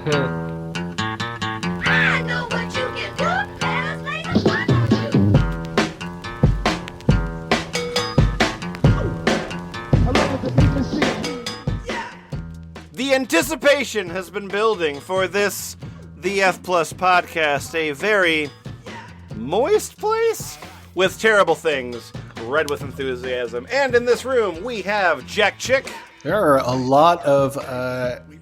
I know what you can do. Let us make a fun of you. The anticipation has been building for this, the F Plus podcast, a very moist place with terrible things, read with enthusiasm. And in this room, we have Jack Chick. There are a lot of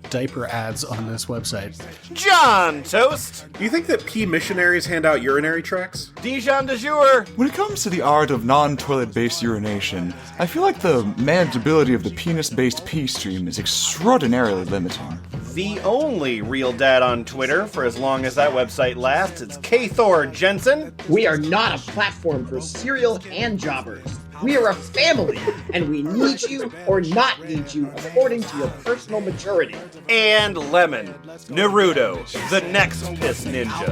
diaper ads on this website. John Toast. Do you think that pee missionaries hand out urinary tracts? Dijon de Jour. When it comes to the art of non-toilet-based urination, I feel like the manageability of the penis-based pee stream is extraordinarily limiting. The only real dad on Twitter, for as long as that website lasts, it's K. Thor Jensen. We are not a platform for serial hand jobbers. We are a family, and we need you or not need you according to your personal maturity. And Lemon, Naruto, the next piss ninja.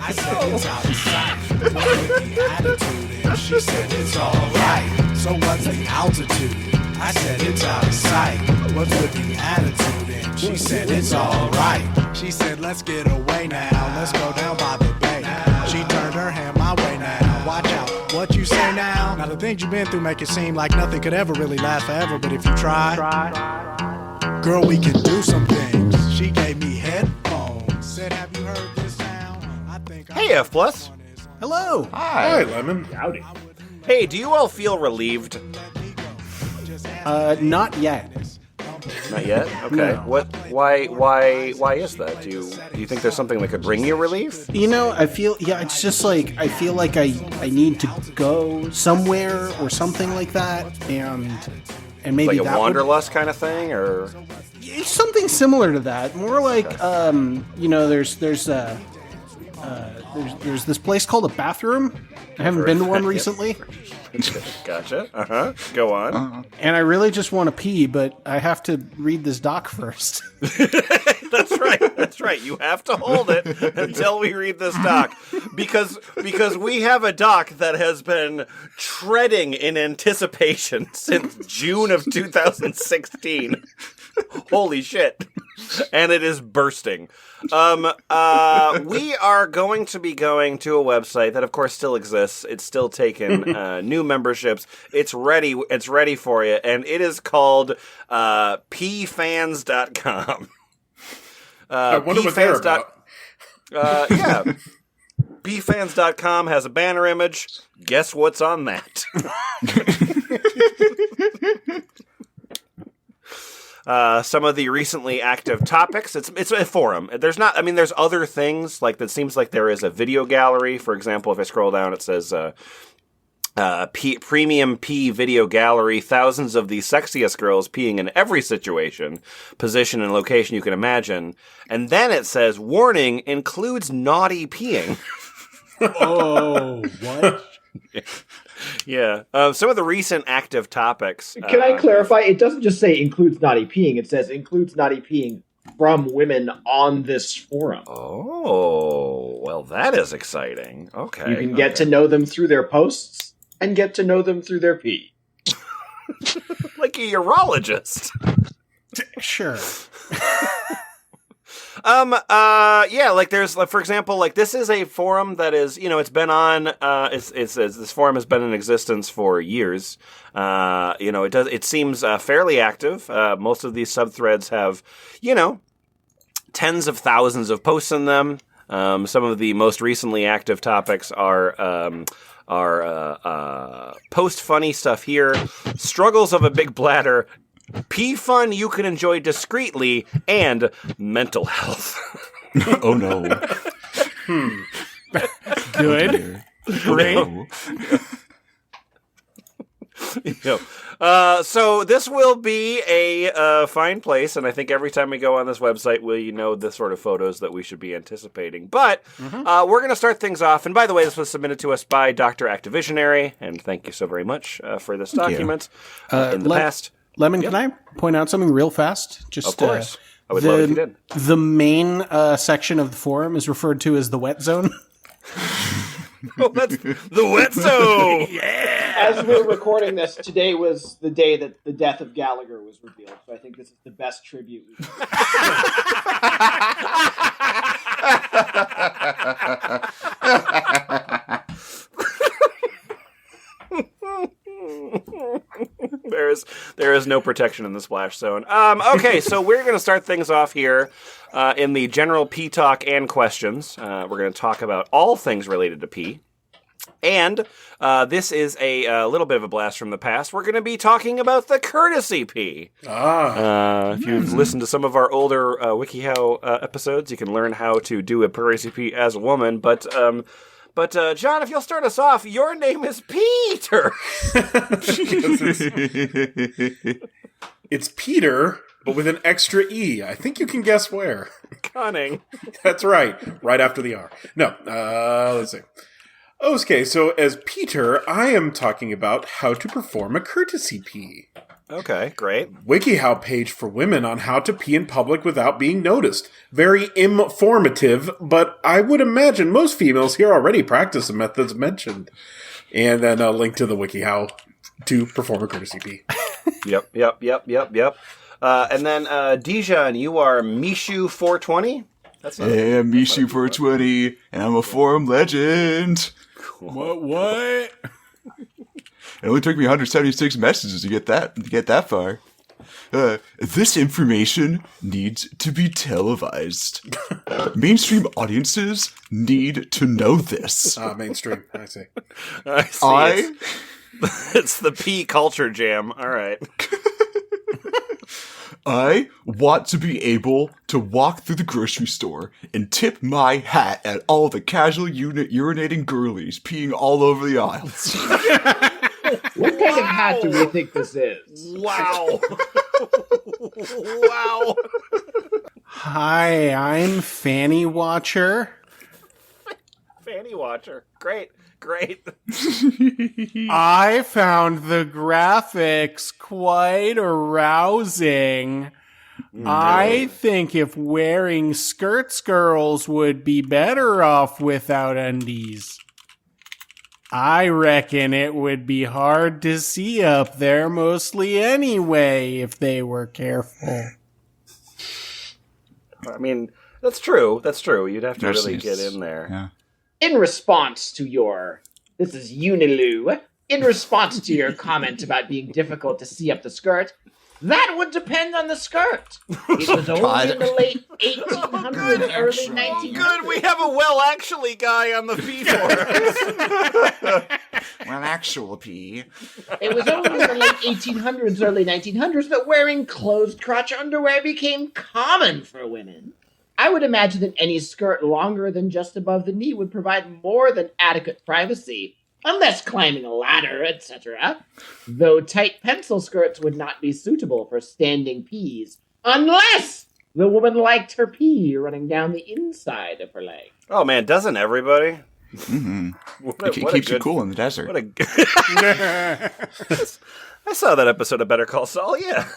I said it's out of sight. The attitude, and she said it's alright. So what's the altitude? I said it's out of sight. What's with the attitude? And she said it's alright. She said let's get away now. Let's go down by the bay. She turned her hand my way now. Watch out what you say now. Now the things you've been through make it seem like nothing could ever really last forever. But if you try, girl, we can do some things. She gave me headphones. Said, have you heard this sound? I think Hey, F Plus. Hello. Hi, Lemon. Howdy. Hey, do you all feel relieved? Not yet. Not yet? Okay. No. What? Why is that? Do you think there's something that could bring you relief? You know, it's just like, I feel like I need to go somewhere or something like that, and maybe Like a that wanderlust kind of thing, or would, something similar to that. More like, you know, there's this place called a bathroom. I haven't been to one recently. Gotcha. Go on. And I really just want to pee, but I have to read this doc first. That's right. You have to hold it until we read this doc, because we have a doc that has been treading in anticipation since June of 2016. Holy shit. And it is bursting. We are going to be going to a website that, of course, still exists. It's still taking new memberships. It's ready. It's ready for you, and it is called pfans.com. I wonder what they're about. Yeah. pfans.com has a banner image. Guess what's on that? Some of the recently active topics. It's a forum. There's other things like that. Seems like there is a video gallery. For example, if I scroll down, it says premium pee video gallery. Thousands of the sexiest girls peeing in every situation, position, and location you can imagine. And then it says, warning, includes naughty peeing. Oh, what? Yeah. Some of the recent active topics. Can I clarify? It doesn't just say includes naughty peeing. It says includes naughty peeing from women on this forum. Oh, well, that is exciting. Okay. You can get to know them through their posts and get to know them through their pee. Like a urologist. Sure. Yeah, like there's, like, for example, like this is a forum that is, you know, it's been on, this forum has been in existence for years. You know, it seems fairly active. Most of these subthreads have, you know, tens of thousands of posts in them. Some of the most recently active topics are post funny stuff here, struggles of a big bladder, pee fun you can enjoy discreetly, and mental health. Oh no. Good. Great. No. So this will be a fine place, and I think every time we go on this website, we know the sort of photos that we should be anticipating. But we're going to start things off. And by the way, this was submitted to us by Dr. Activisionary, and thank you so very much for this document in the past. Lemon, can I point out something real fast? Just, of course. I would love if you did. The main section of the forum is referred to as the wet zone. Oh, that's the wet zone! Yeah! As we're recording this, today was the day that the death of Gallagher was revealed, so I think this is the best tribute we've There is no protection in the splash zone. Okay, so we're going to start things off here in the general pee talk and questions. We're going to talk about all things related to pee. And this is a little bit of a blast from the past. We're going to be talking about the courtesy pee. If you've listened to some of our older WikiHow episodes, you can learn how to do a courtesy pee as a woman. But John, if you'll start us off, your name is Peter. It's Peter, but with an extra E. I think you can guess where. Cunning. That's right. Right after the R. No, let's see. Okay, so as Peter, I am talking about how to perform a courtesy pee. Okay, great. WikiHow page for women on how to pee in public without being noticed. Very informative, but I would imagine most females here already practice the methods mentioned. And then a link to the WikiHow to perform a courtesy pee. Yep. And then, Dijon, you are Mishu420? Hey, I'm Mishu420, and I'm a forum legend. What? It only took me 176 messages to get that far. This information needs to be televised. Mainstream audiences need to know this. Mainstream, I see. I see. It's the P culture jam. All right. I want to be able to walk through the grocery store and tip my hat at all the casual urinating girlies peeing all over the aisles. What kind of hat do we think this is? Wow. Wow. Hi, I'm fannywatcher. Fannywatcher. Great. I found the graphics quite arousing. I think if wearing skirts girls would be better off without undies. I reckon it would be hard to see up there mostly anyway if they were careful. I mean, that's true. You'd have to really get in there. Yeah. In response to this is uniloo, in response to your comment about being difficult to see up the skirt, that would depend on the skirt. It was only in the late 1800s, early 1900s. Good, we have a well-actually guy on the feed for us. Well, actual pee. It was only in the late 1800s, early 1900s that wearing closed-crotch underwear became common for women. I would imagine that any skirt longer than just above the knee would provide more than adequate privacy, unless climbing a ladder, etc. Though tight pencil skirts would not be suitable for standing pees, unless the woman liked her pee running down the inside of her leg. Oh man, doesn't everybody? Mm-hmm. It keeps you cool in the desert. I saw that episode of Better Call Saul, yeah.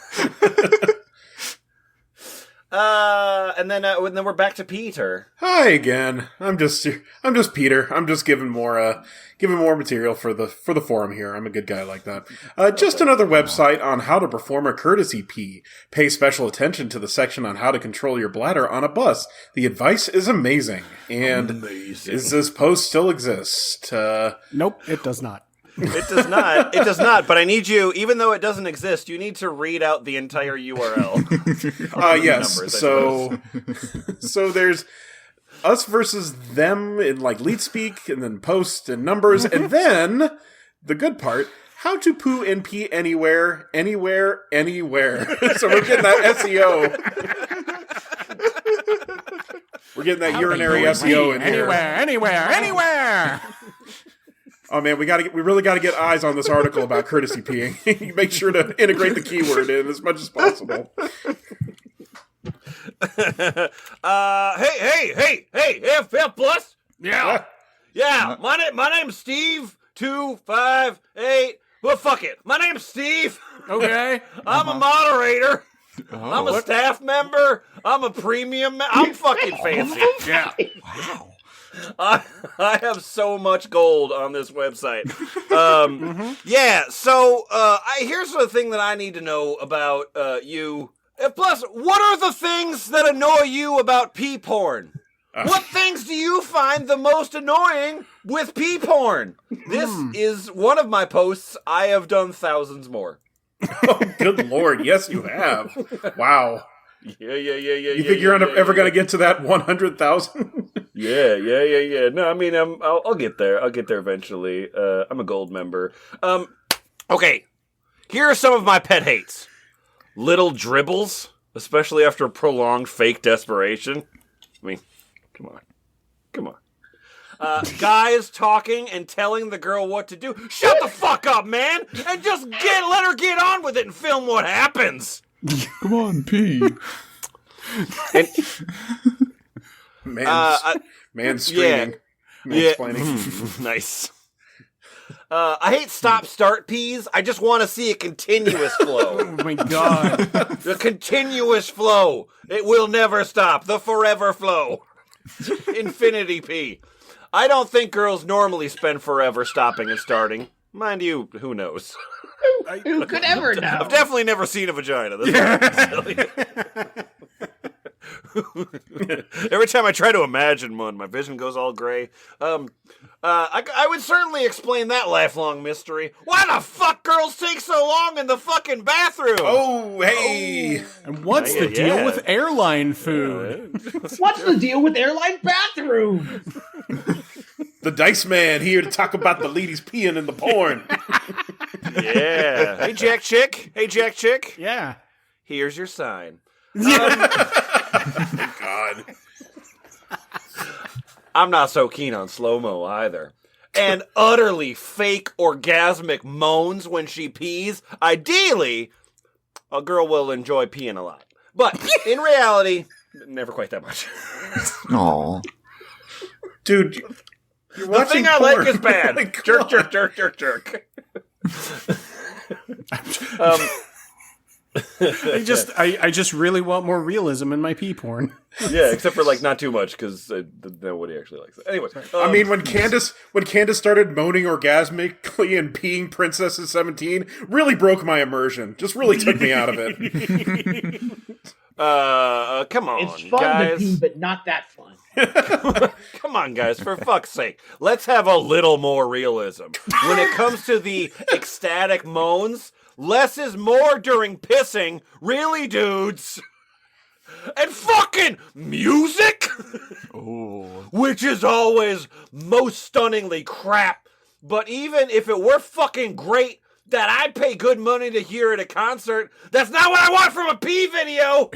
And then we're back to Peter. Hi again. I'm just Peter. I'm just giving more material for the forum here. I'm a good guy like that. Just another website on how to perform a courtesy pee. Pay special attention to the section on how to control your bladder on a bus. The advice is amazing. And Does this post still exist? Nope, it does not. It does not. It does not. But I need you, even though it doesn't exist, you need to read out the entire URL. Yes. Numbers, so there's us versus them in like lead speak, and then post and numbers, and then the good part: how to poo and pee anywhere. So we're getting that SEO. We're getting that urinary SEO in here. Anywhere. Oh man, we really got to get eyes on this article about courtesy peeing. Make sure to integrate the keyword in as much as possible. Hey, FF Plus? Yeah. Yeah, my name's Steve 258. Well, fuck it. My name's Steve. Okay. I'm a moderator. I'm a staff member. I'm a premium. I'm fucking fancy. Yeah. Wow. I have so much gold on this website. Yeah, so here's the thing that I need to know about you, Plus, what are the things that annoy you about pee porn? What things do you find the most annoying with pee porn? This is one of my posts. I have done thousands more. Oh, good lord. Yes, you have. Wow. Yeah. You think you're ever going to get to that 100,000? Yeah. No, I mean, I'll get there. I'll get there eventually. I'm a gold member. Okay. Here are some of my pet hates. Little dribbles, especially after prolonged fake desperation. I mean, come on. Guys talking and telling the girl what to do. Shut the fuck up, man, and just let her get on with it and film what happens. Come on, pee. And, Man screaming. Mansplaining. Nice. I hate stop-start peas. I just want to see a continuous flow. Oh my god. The continuous flow. It will never stop. The forever flow. Infinity pee. I don't think girls normally spend forever stopping and starting. Mind you, who knows? Who could ever know? I've definitely never seen a vagina. That's every time I try to imagine one, my vision goes all gray. I would certainly explain that lifelong mystery. Why the fuck girls take so long in the fucking bathroom? Oh, hey. And what's the deal with airline food? What's the deal with airline bathrooms? The Dice Man here to talk about the ladies peeing in the porn. Yeah. Hey, Jack Chick. Yeah. Here's your sign. God. I'm not so keen on slow-mo either. And utterly fake orgasmic moans when she pees. Ideally, a girl will enjoy peeing a lot. But in reality, never quite that much. Aw. Dude, you're The watching thing I porn. like is bad. Like, Jerk. I just really want more realism in my pee porn. Yeah, except for like not too much because nobody actually likes it. Anyway, I mean, when Candace started moaning orgasmically and peeing Princess at 17, really broke my immersion. Just really took me out of it. come on, It's fun guys. to pee, but not that fun. Come on, guys, for fuck's sake. Let's have a little more realism. When it comes to the ecstatic moans, less is more during pissing. Really, dudes? And fucking music? Which is always most stunningly crap. But even if it were fucking great that I'd pay good money to hear at a concert, that's not what I want from a pee video.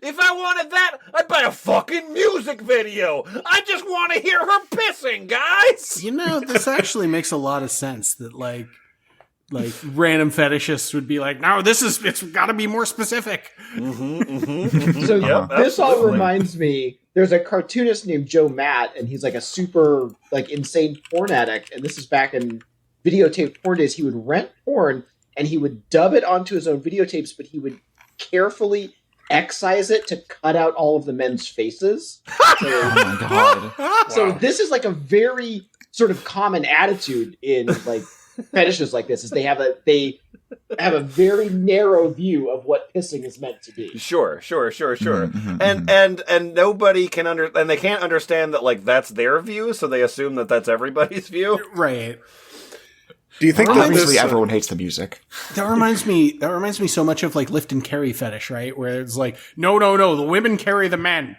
If I wanted that, I'd buy a fucking music video. I just want to hear her pissing, guys. You know, this actually makes a lot of sense that like random fetishists would be like, no, it's got to be more specific. So Yep, this all absolutely. reminds me, there's a cartoonist named Joe Matt, and he's like a super like insane porn addict. And this is back in videotape porn days. He would rent porn and he would dub it onto his own videotapes, but he would carefully excise it to cut out all of the men's faces. So, Oh my god. so this is like a very sort of common attitude in like fetishes like this, is they have a very narrow view of what pissing is meant to be. Sure. And nobody can and they can't understand that like that's their view, so they assume that that's everybody's view. Right. Do you think that Obviously, this... everyone hates the music. That reminds me so much of like lift and carry fetish, right? Where it's like, no, the women carry the men.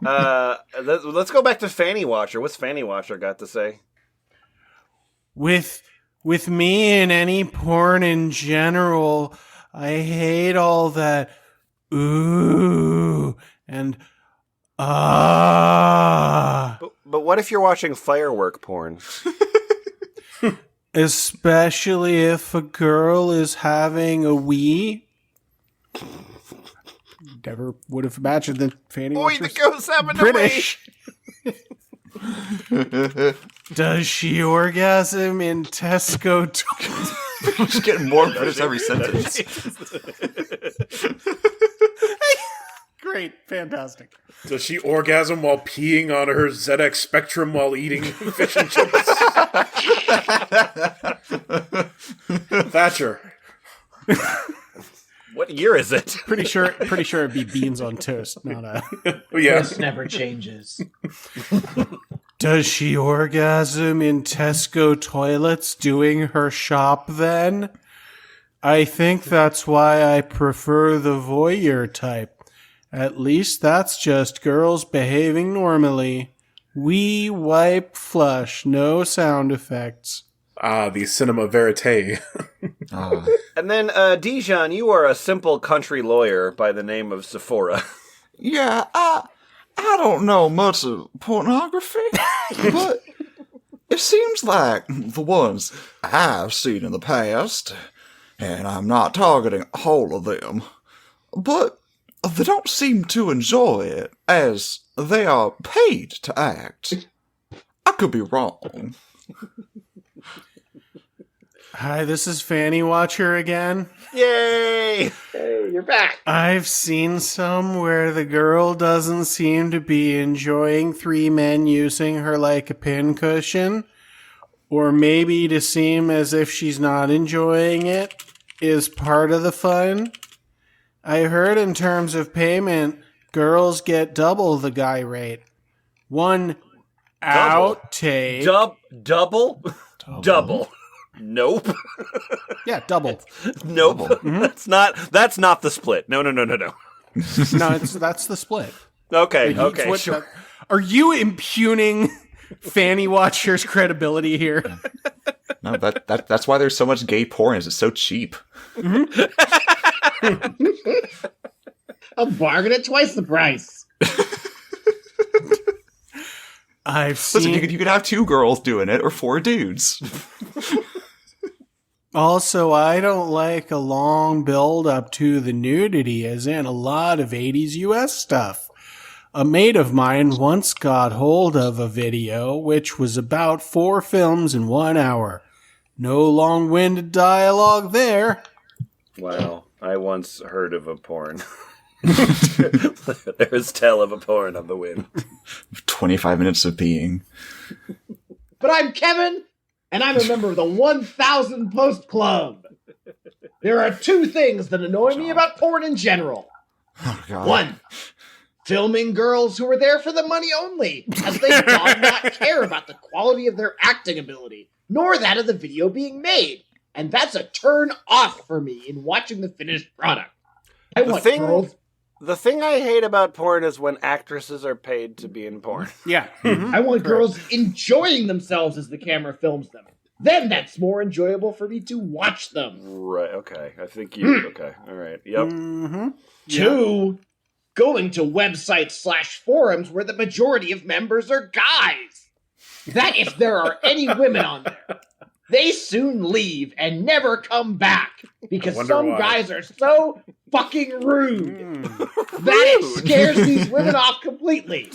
Let's go back to Fannywatcher. What's Fannywatcher got to say? With me and any porn in general, I hate all that ooh and ah. But what if you're watching firework porn? Especially if a girl is having a wee. Never would have imagined that Fanny Boy, was the ghost having British. Does she orgasm in Tesco? Just getting more British every sentence. Great, fantastic. Does she orgasm while peeing on her ZX Spectrum while eating fish and chips? Thatcher. What year is it? Pretty sure it'd be beans on toast, not a. Yeah. This never changes. Does she orgasm in Tesco toilets doing her shop then? I think that's why I prefer the voyeur type. At least that's just girls behaving normally. We wipe flush, no sound effects. Ah, the cinema verite. And then, Dijon, you are a simple country lawyer by the name of Sephora. Yeah, I don't know much of pornography, but it seems like the ones I've seen in the past, and I'm not targeting all of them, but they don't seem to enjoy it as they are paid to act. I could be wrong. Hi, this is fannywatcher again. Yay! Hey, you're back. I've seen some where the girl doesn't seem to be enjoying three men using her like a pincushion, or maybe to seem as if she's not enjoying it is part of the fun. I heard in terms of payment, girls get double the guy rate. One Double? outtake. Double? Double. Nope. Yeah, double. Nope. That's not the split. No. No, that's the split. Okay, It's okay, what sure. Are you impugning Fanny Watcher's credibility here? No, that's why there's so much gay porn, is it's so cheap. A bargain at twice the price. I've Listen, seen. you could have 2 girls doing it, or 4 dudes. Also, I don't like a long build up to the nudity, as in a lot of 80s US stuff. A mate of mine once got hold of a video which was about 4 films in 1 hour. No long-winded dialogue there. Wow. I once heard of a porn. There's tell of a porn on the wind. 25 minutes of peeing. But I'm Kevin, and I'm a member of the 1000 Post Club. There are 2 things that annoy me about porn in general. Oh, God. 1, filming girls who are there for the money only, as they do not care about the quality of their acting ability, nor that of the video being made. And that's a turn off for me in watching the finished product. I want girls. The thing I hate about porn is when actresses are paid to be in porn. Yeah. I want girls enjoying themselves as the camera films them. Then that's more enjoyable for me to watch them. Right, okay. I think you... Okay, all right. Yep. Mm-hmm. 2, going to websites/forums where the majority of members are guys. That if there are any women on there, they soon leave and never come back because Wonder some why. guys are so fucking rude that it scares these women off completely.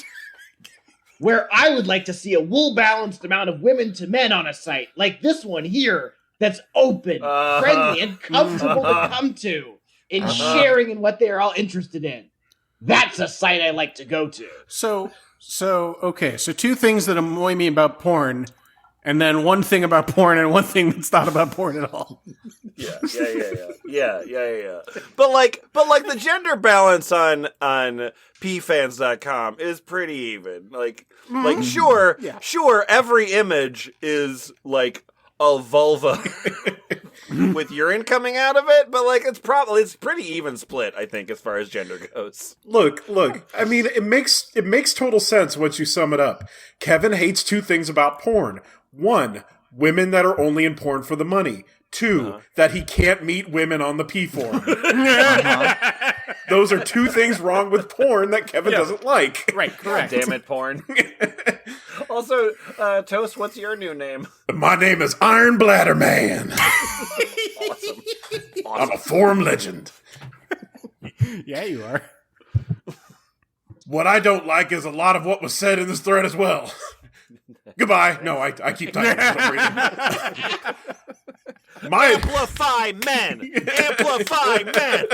Where I would like to see a wool-balanced amount of women to men on a site, like this one here, that's open, friendly, and comfortable to come to, in sharing in what they are all interested in. That's a site I like to go to. So 2 things that annoy me about porn, and then 1 thing about porn and 1 thing that's not about porn at all. Yeah. But like the gender balance on pfans.com is pretty even. Like sure, every image is like a vulva with urine coming out of it, but like it's pretty even split, I think, as far as gender goes. Look. I mean, it makes total sense once you sum it up. Kevin hates 2 things about porn. 1, women that are only in porn for the money. 2, that he can't meet women on the P form. Those are 2 things wrong with porn that Kevin doesn't like. Right, correct. Damn it, porn. Also, Toast, what's your new name? My name is Iron Bladderman. Awesome. I'm a forum legend. Yeah, you are. What I don't like is a lot of what was said in this thread as well. Goodbye. No, I keep typing for some reason. Amplify men! Amplify men!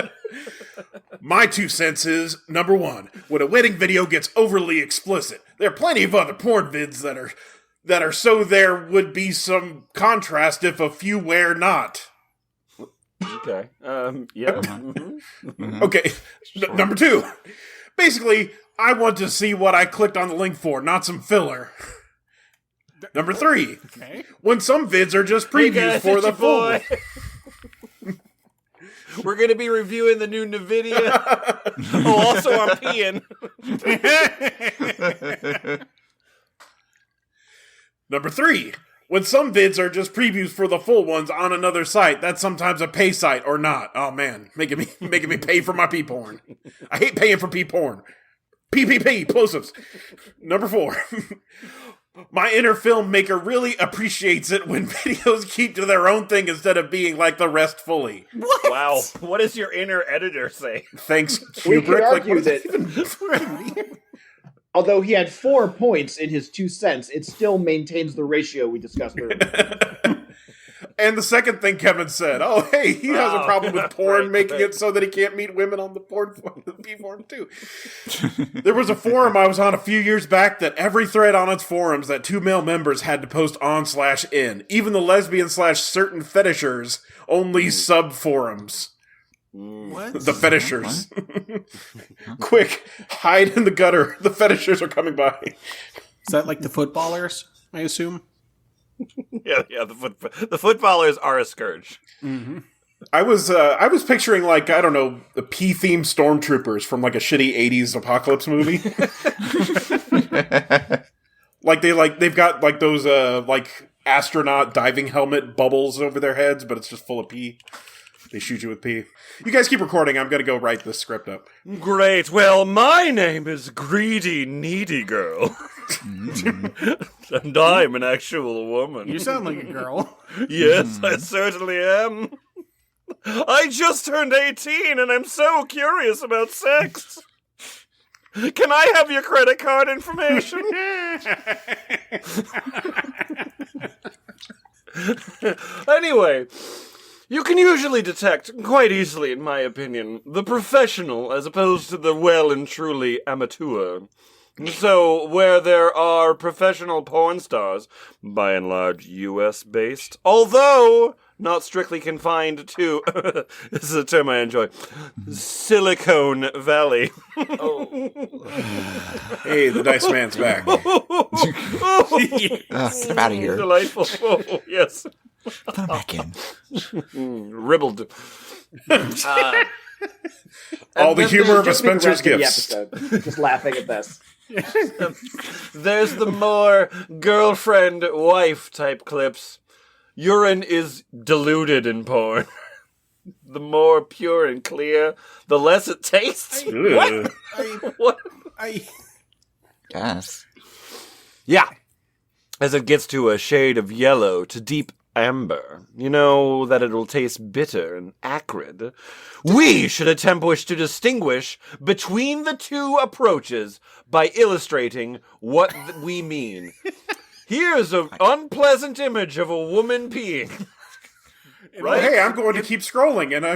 My 2 cents is, number 1, when a wedding video gets overly explicit, there are plenty of other porn vids that are so there would be some contrast if a few were not. Okay. Yeah. Mm-hmm. Okay, number 2. Basically, I want to see what I clicked on the link for, not some filler. Number 3. Okay. When some vids are just previews guys, for it's the your full. boy. We're going to be reviewing the new NVIDIA. Also, I'm peeing. Number 3. When some vids are just previews for the full ones on another site, that's sometimes a pay site or not. Oh man, making me pay for my pee porn. I hate paying for pee porn. PPP, plosives. Number 4. My inner filmmaker really appreciates it when videos keep to their own thing instead of being like the rest fully. What? Wow. What does your inner editor say? Thanks, We could Kubrick. argue what is that although he had 4 points in his 2 cents, it still maintains the ratio we discussed earlier. And the second thing Kevin said, oh, hey, he has a problem with porn, right, making it so that he can't meet women on the P-form too. There was a forum I was on a few years back that every thread on its forums that 2 male members had to post on/in. Even the lesbian/certain fetishers only sub-forums. What? The fetishers. Quick, hide in the gutter. The fetishers are coming by. Is that like the footballers, I assume? Yeah. The footballers are a scourge. Mm-hmm. I was picturing like, I don't know, the P-themed stormtroopers from like a shitty 80s apocalypse movie. they've got like those like astronaut diving helmet bubbles over their heads, but it's just full of pee. They shoot you with pee. You guys keep recording. I'm gonna go write this script up. Great. Well, my name is Greedy Needy Girl. And I'm an actual woman. You sound like a girl. Yes, I certainly am. I just turned 18 and I'm so curious about sex. Can I have your credit card information? Anyway, you can usually detect, quite easily in my opinion, the professional as opposed to the well and truly amateur. So, where there are professional porn stars, by and large US-based, although not strictly confined to, this is a term I enjoy, Silicon Valley. Hey, the Dice Man's back. Get him out of here. Delightful. Oh, yes. Put him back in. Ribbled. All the humor of a Just been Spencer's the gifts. episode, just laughing at this. There's the more girlfriend-wife type clips. Urine is diluted in porn. The more pure and clear, the less it tastes. What? What? Yes. Yeah. As it gets to a shade of yellow to deep amber, you know that it'll taste bitter and acrid. We should attempt to distinguish between the two approaches by illustrating what we mean. Here's an unpleasant image of a woman peeing. Right? Hey, I'm going to keep scrolling, and I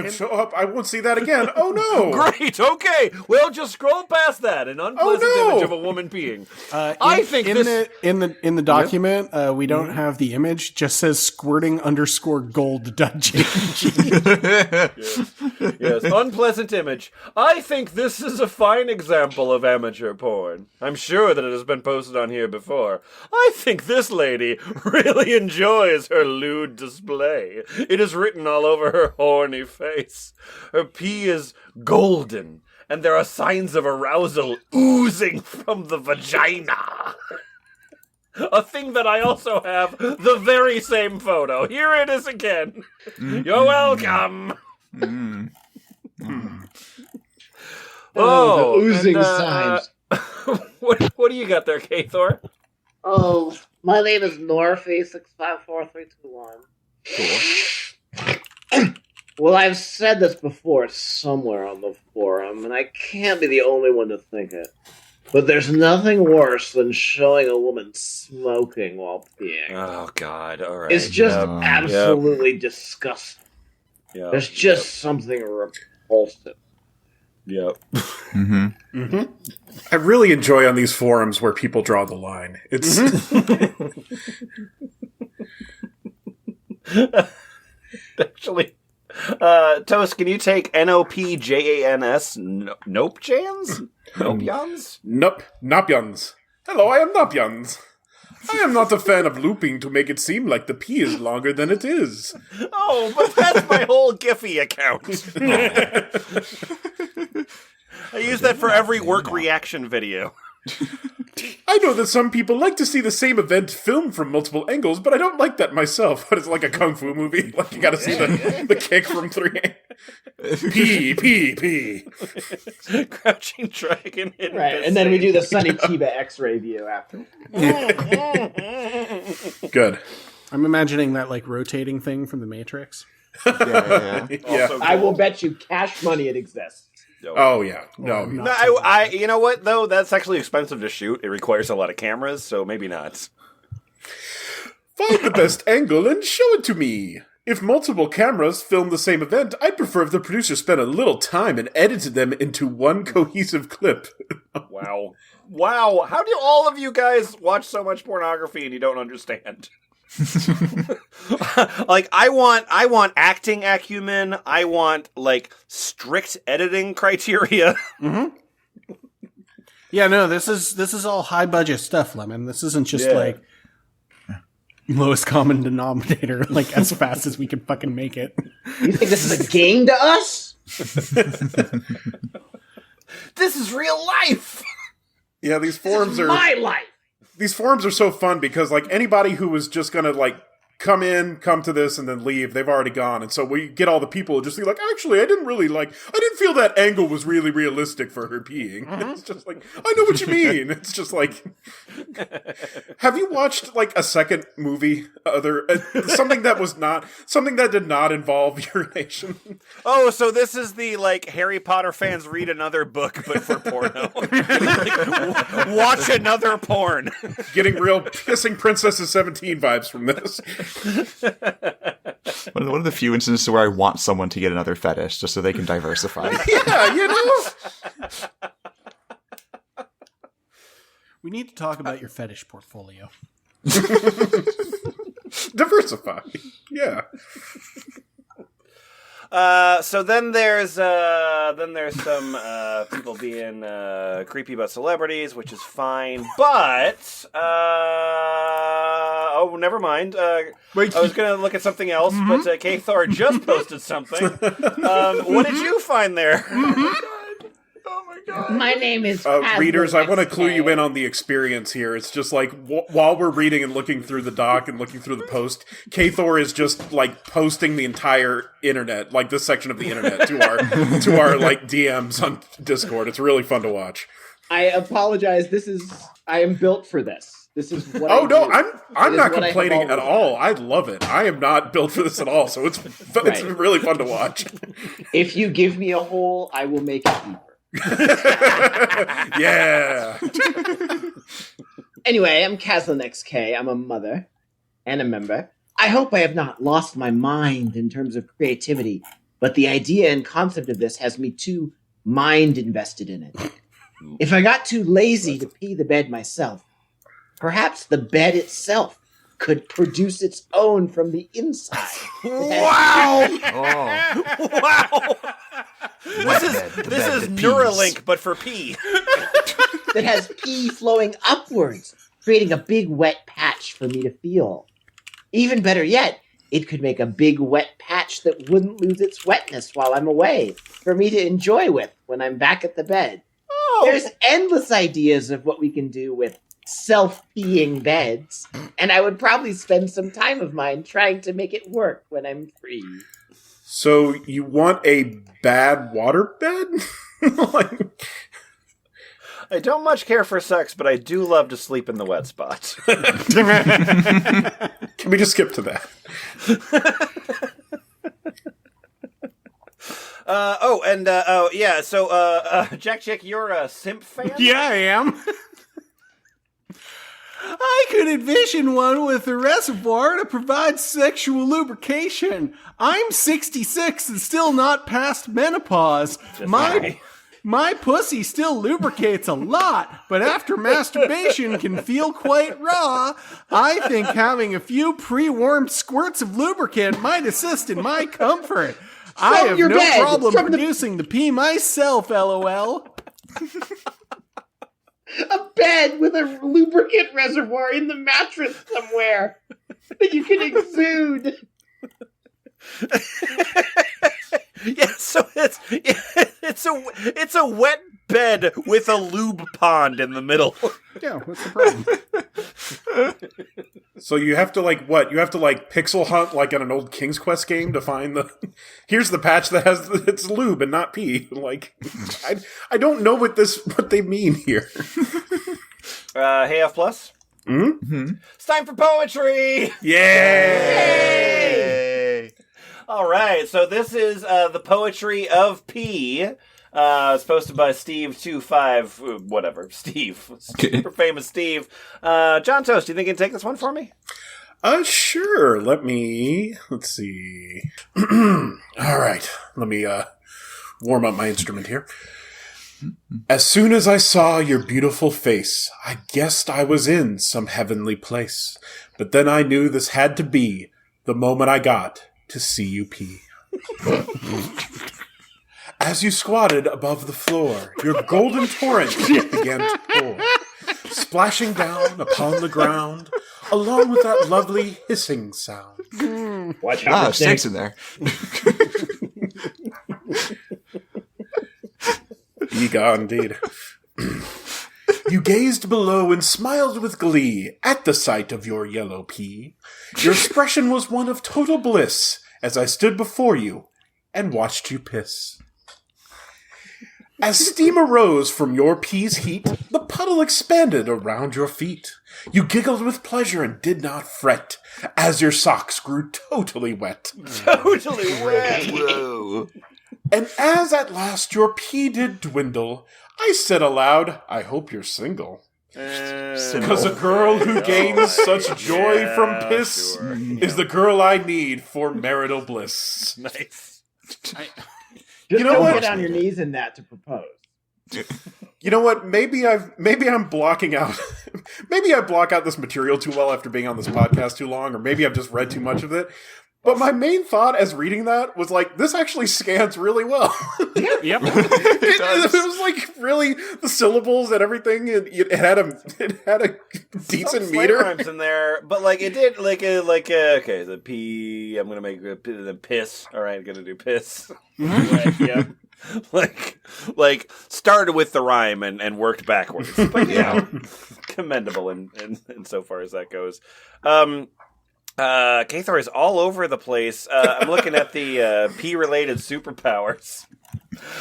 won't see that again. Oh no! Great, okay. Well, just scroll past that. An unpleasant image of a woman peeing. I think in this... the document we don't have the image. Just says squirting_gold.jpg. Yes, unpleasant image. I think this is a fine example of amateur porn. I'm sure that it has been posted on here before. I think this lady really enjoys her lewd display. It is written all over her horny face. Her pee is golden, and there are signs of arousal oozing from the vagina. A thing that I also have the very same photo. Here it is again. You're welcome. Oh, the oozing and, signs. What do you got there, Kathor? Oh, my name is Norfy654321. Cool. Well, I've said this before somewhere on the forum, and I can't be the only one to think it. But there's nothing worse than showing a woman smoking while peeing. Oh, God. All right. It's just absolutely disgusting. Yep. There's just something repulsive. Yep. I really enjoy on these forums where people draw the line. It's Actually, Toast, can you take NOPJANS? Nope Jans? Nope Jans? Nope. Nopyons. Hello, I am Nopyons. I am not a fan of looping to make it seem like the P is longer than it is. Oh, but that's my whole Giphy account. I use that for every work reaction video. I know that some people like to see the same event filmed from multiple angles, but I don't like that myself. But it's like a kung fu movie. Like you gotta see the kick from 3 P. Crouching Dragon. Right, and then we do the Sunny Kiba X-ray view after. Good. I'm imagining that like rotating thing from the Matrix. Yeah. Also I will cool. bet you cash money it exists. Oh yeah. No. No, I you know what though? That's actually expensive to shoot. It requires a lot of cameras, so maybe not. Find the best angle and show it to me. If multiple cameras film the same event, I'd prefer if the producer spent a little time and edited them into one cohesive clip. Wow. How do all of you guys watch so much pornography and you don't understand? Like I want acting acumen. I want like strict editing criteria. Mm-hmm. Yeah, no, this is all high budget stuff, Lemon. This isn't just like lowest common denominator, like as fast as we can fucking make it. You think this is a game to us? This is real life. Yeah, these forums are My life. these forums are so fun because like anybody who was just gonna like come to this and then leave, they've already gone. And so we get all the people who just be like, actually, I didn't feel that angle was really realistic for her peeing. Mm-hmm. It's just like, I know what you mean. It's just like, have you watched like a second movie, something that did not involve urination? Oh, so this is the like Harry Potter fans read another book, but for porno. Like, watch another porn. Getting real Kissing Princesses 17 vibes from this. One of the few instances where I want someone to get another fetish just so they can diversify. Yeah, you know? We need to talk about your fetish portfolio. Diversify. Yeah. So then there's some people being creepy about celebrities, which is fine. But oh, never mind. I was gonna look at something else, but K-Thor just posted something. What did you find there? My name is readers, I want to clue you in on the experience here. It's just like, while we're reading and looking through the doc and looking through the post, K-Thor is just, like, posting the entire internet, like, this section of the internet to our like, DMs on Discord. It's really fun to watch. I apologize. I am built for this. This is what I no, do. I'm not complaining at all. I love it. I am not built for this at all, so it's really fun to watch. If you give me a hole, I will make it deeper. Yeah. Anyway, I'm KazlinXK. I'm a mother and a member. I hope I have not lost my mind in terms of creativity, but the idea and concept of this has me too mind invested in it. If I got too lazy to pee the bed myself, perhaps the bed itself could produce its own from the inside. Wow! Wow! This is Neuralink, but for pee. That has pee flowing upwards, creating a big wet patch for me to feel. Even better yet, it could make a big wet patch that wouldn't lose its wetness while I'm away, for me to enjoy with when I'm back at the bed. Oh. There's endless ideas of what we can do with self-peeing beds, and I would probably spend some time of mine trying to make it work when I'm free. So you want a bad water bed? I don't much care for sex, but I do love to sleep in the wet spot. Can we just skip to that? So Jack Chick, you're a simp fan? Yeah, I am. I could envision one with a reservoir to provide sexual lubrication. I'm 66 and still not past menopause. My pussy still lubricates a lot, but after masturbation can feel quite raw. I think having a few pre-warmed squirts of lubricant might assist in my comfort. I have your no bed, problem from the- producing the pee myself, LOL. A bed with a lubricant reservoir in the mattress somewhere that you can exude. Yeah, so it's a wet bed with a lube pond in the middle. Yeah, what's the problem? So you have to like what? You have to like pixel hunt like in an old King's Quest game to find the. Here's the patch that has it's lube and not pee. Like, I don't know what they mean here. Hey, F plus. Mm-hmm. It's time for poetry. Yay! All right, so this is the poetry of P. It's posted by Steve25, whatever, Steve. Super famous Steve. John Toast, do you think you can take this one for me? Sure. Let's see. All right. Let me, warm up my instrument here. As soon as I saw your beautiful face, I guessed I was in some heavenly place. But then I knew this had to be the moment I got to see you pee. As you squatted above the floor, your golden torrent began to pour, splashing down upon the ground, along with that lovely hissing sound. Watch out Wow, for snakes snakes. in there. Eega, indeed. You gazed below and smiled with glee at the sight of your yellow pea. Your expression was one of total bliss as I stood before you and watched you piss. As steam arose from your pea's heat, the puddle expanded around your feet. You giggled with pleasure and did not fret as your socks grew totally wet. Totally wet. Whoa. And as at last your pee did dwindle, I said aloud, I hope you're single. Because a girl who gains such joy from piss is the girl I need for marital bliss. Nice. Just know don't what? get on your knees in that to propose. You know what? Maybe I'm blocking out. Maybe I block out this material too well after being on this podcast too long, or maybe I've just read too much of it. But my main thought as reading that was like, this actually scans really well. Yep. It was like really the syllables and everything. It had a decent Some meter. slang rhymes in there, but like it did okay, the P. I'm gonna make the piss. All right, I'm gonna do piss. Right, yeah. Like started with the rhyme and worked backwards, but yeah, commendable in so far as that goes. Kathor is all over the place. I'm looking at the P-related superpowers.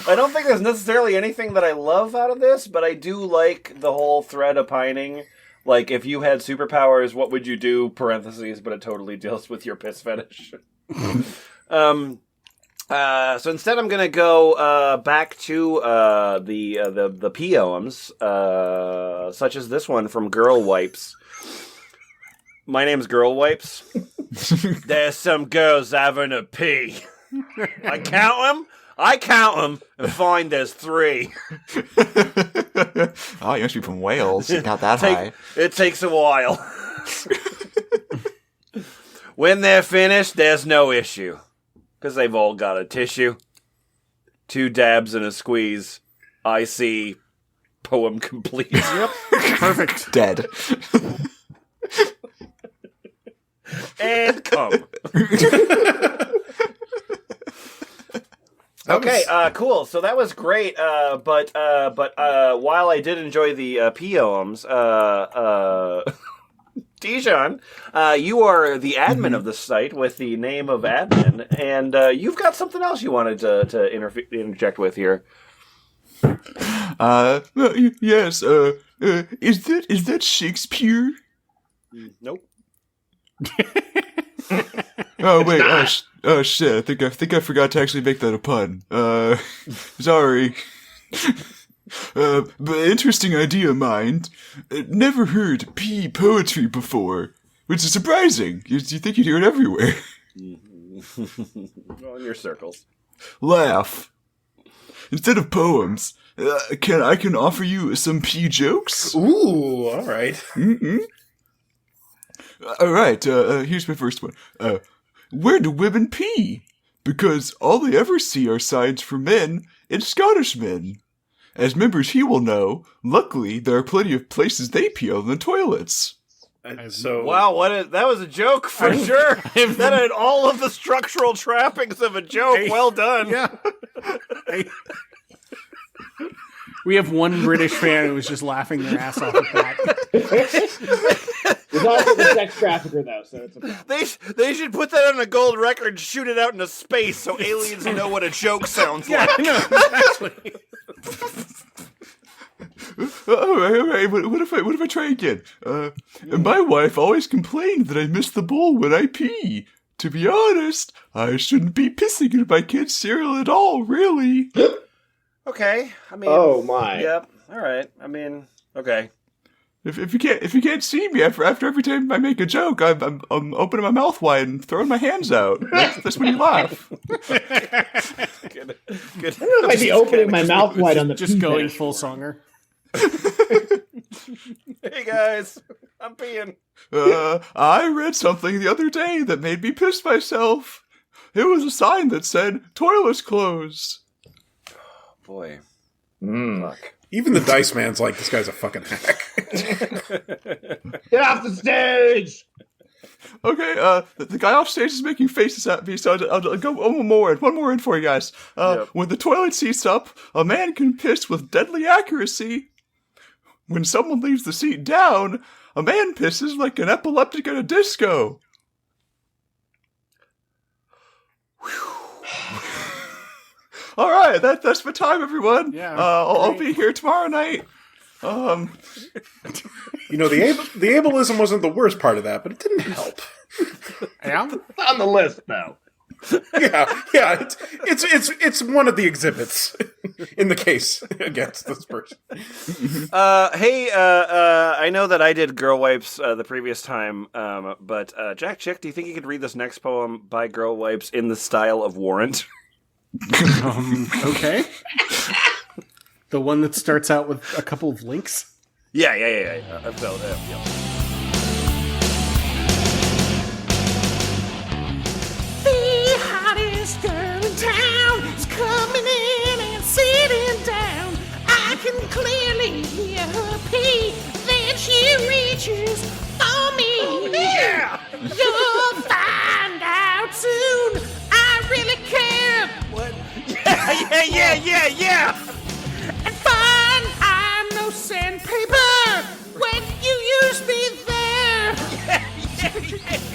I don't think there's necessarily anything that I love out of this, but I do like the whole thread opining. Like, if you had superpowers, what would you do? Parentheses, but it totally deals with your piss fetish. So instead, I'm gonna go back to the poems, such as this one from Girlwipes. My name's Girlwipes. There's some girls having a pee. I count them, and find there's 3. Oh, you must be from Wales. Not that high. It takes a while. When they're finished, there's no issue. Because they've all got a tissue. 2 dabs and a squeeze. I see. Poem complete. Yep. Perfect. Dead. And come. Okay, cool. So that was great. But while I did enjoy the poems, Dijon, you are the admin of the site with the name of admin, and you've got something else you wanted to interject with here. Yes. Is that Shakespeare? Nope. Oh wait. Oh shit. I think I forgot to actually make that a pun. Sorry. But interesting idea, mind. Never heard P poetry before, which is surprising. You think you'd hear it everywhere. Well, in your circles. Laugh. Instead of poems, I can offer you some P jokes. Ooh, all right. Mm-hmm. All right. Here's my first one. Where do women pee? because all they ever see are signs for men and Scottish men. As members he will know, luckily there are plenty of places they pee on the toilets. So Wow, that was a joke for sure. That had all of the structural trappings of a joke. Well done. Yeah. We have one British fan who was just laughing their ass off at that. There's also the sex trafficker, though, so it's a problem. They should put that on a gold record, shoot it out into space, so aliens know what a joke sounds Yeah, like. I know, exactly. All right. What if I try again? My wife always complained that I miss the bowl when I pee. To be honest, I shouldn't be pissing in my kid's cereal at all, really. Okay, I mean, Oh my. Yep. All right. I mean, okay. If you can't see me after every time I make a joke, I'm opening my mouth wide and throwing my hands out. That's when you laugh. Good. I don't know if I'd be opening my mouth wide on the Just pee going bench. full songer. Hey guys, I'm peeing. I read something the other day that made me piss myself. It was a sign that said "Toilets closed." Boy. Fuck. Even the Dice Man's like, this guy's a fucking hack. Get off the stage! Okay, the guy off stage is making faces at me, so I'll go one more in for you guys. Yep. When the toilet seat's up, a man can piss with deadly accuracy. When someone leaves the seat down, a man pisses like an epileptic at a disco. All right, that's my time, everyone. Yeah, I'll great. be here tomorrow night. You know, the ableism wasn't the worst part of that, but it didn't help. Yeah? It's on the list, though. Yeah, it's one of the exhibits in the case against this person. Hey, I know that I did Girl Wipes the previous time, but Jack Chick, do you think you could read this next poem by Girl Wipes in the style of Warrant? Okay. The one that starts out with a couple of links? Yeah. So, yeah. The hottest girl in town is coming in and sitting down. I can clearly hear her pee. Then she reaches for me. Yeah! You'll find out soon. I really care. What? Yeah! And fine, I'm no sandpaper when you use me there.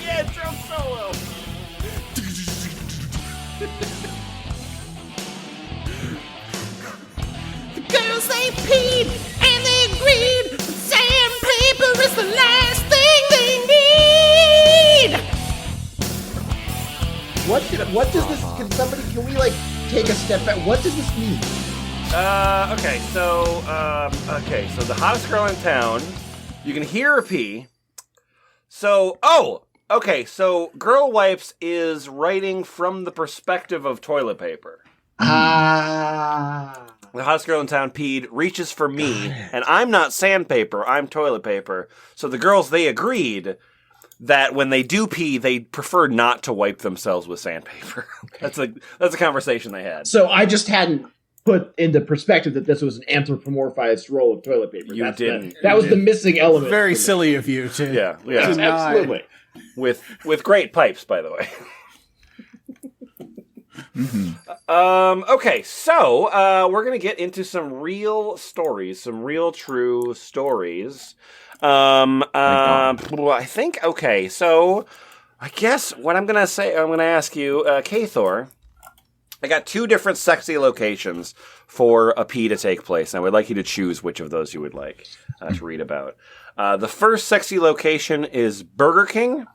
Yeah, drum solo. The girls, they peed and they agreed that sandpaper is the last thing they need. What does this? Can we like take a step back? What does this mean? Okay, so the hottest girl in town, you can hear her pee. So Girl Wipes is writing from the perspective of toilet paper. Ah. The hottest girl in town peed, reaches for me, and I'm not sandpaper, I'm toilet paper. So the girls, they agreed that when they do pee, they prefer not to wipe themselves with sandpaper. That's a conversation they had. So I just hadn't put into perspective that this was an anthropomorphized roll of toilet paper. You didn't. That was the missing element. Very silly of you to. Yeah. Yes, Deny. absolutely. With great pipes, by the way. Okay, so we're gonna get into some real stories, some real true stories. I think okay. So I guess what I'm gonna ask you, Kathor. I got two different sexy locations for a pee to take place, and I would like you to choose which of those you would like to read about. The first sexy location is Burger King,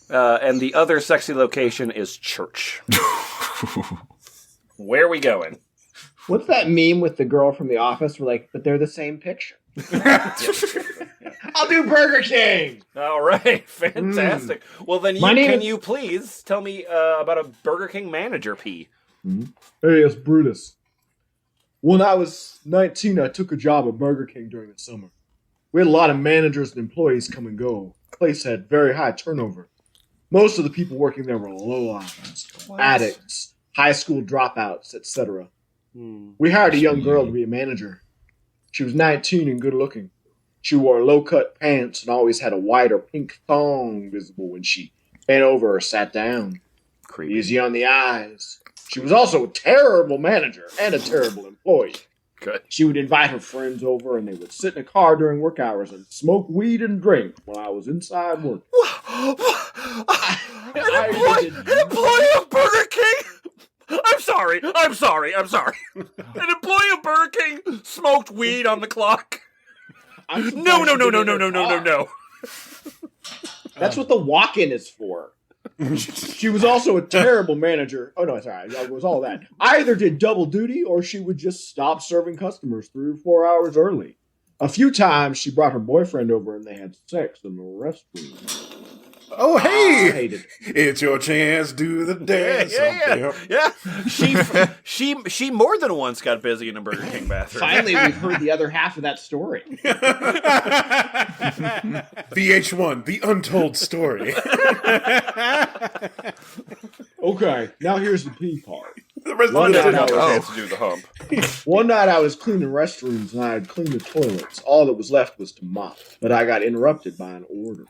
and the other sexy location is church. Where are we going? What's that meme with the girl from The Office? We're like, but they're the same picture. I'll do Burger King. All right, fantastic. Well, then can you please tell me about a Burger King manager pee? Hey, it's Brutus. When I was 19, I took a job at Burger King during the summer. We had a lot of managers and employees come and go. The place had very high turnover. Most of the people working there were lowlifes, addicts, high school dropouts, etc. We hired a young girl to be a manager. She was 19 and good looking. She wore low-cut pants and always had a white or pink thong visible when she bent over or sat down. Creepy. Easy on the eyes. She was also a terrible manager and a terrible employee. Good. She would invite her friends over and they would sit in a car during work hours and smoke weed and drink while I was inside work. An employee of Burger King? I'm sorry. An employee of Burger King smoked weed on the clock? No. That's what the walk-in is for. She was also a terrible manager. Oh, no, sorry. It was all that. I either did double duty or she would just stop serving customers 3 or 4 hours early. A few times she brought her boyfriend over and they had sex in the restroom. Oh, hey! I hated it. It's your chance, do the dance. Yeah. She more than once got busy in a Burger King bathroom. Finally, we've heard the other half of that story. VH1, the untold story. Okay, now here's the pee part. The rest One of the night, Chance to do the hump. One night I was cleaning restrooms and I had cleaned the toilets. All that was left was to mop, but I got interrupted by an order.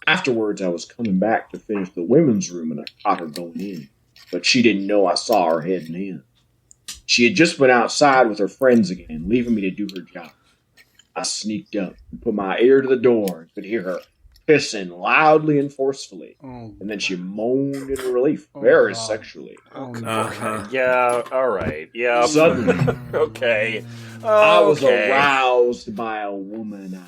Afterwards, I was coming back to finish the women's room and I caught her going in, but she didn't know I saw her heading in. She had just been outside with her friends again, leaving me to do her job. I sneaked up and put my ear to the door and could hear her pissing loudly and forcefully, and then she moaned in relief, very sexually. Yeah, all right. Yeah. Suddenly, Okay. I was Okay. aroused by a woman.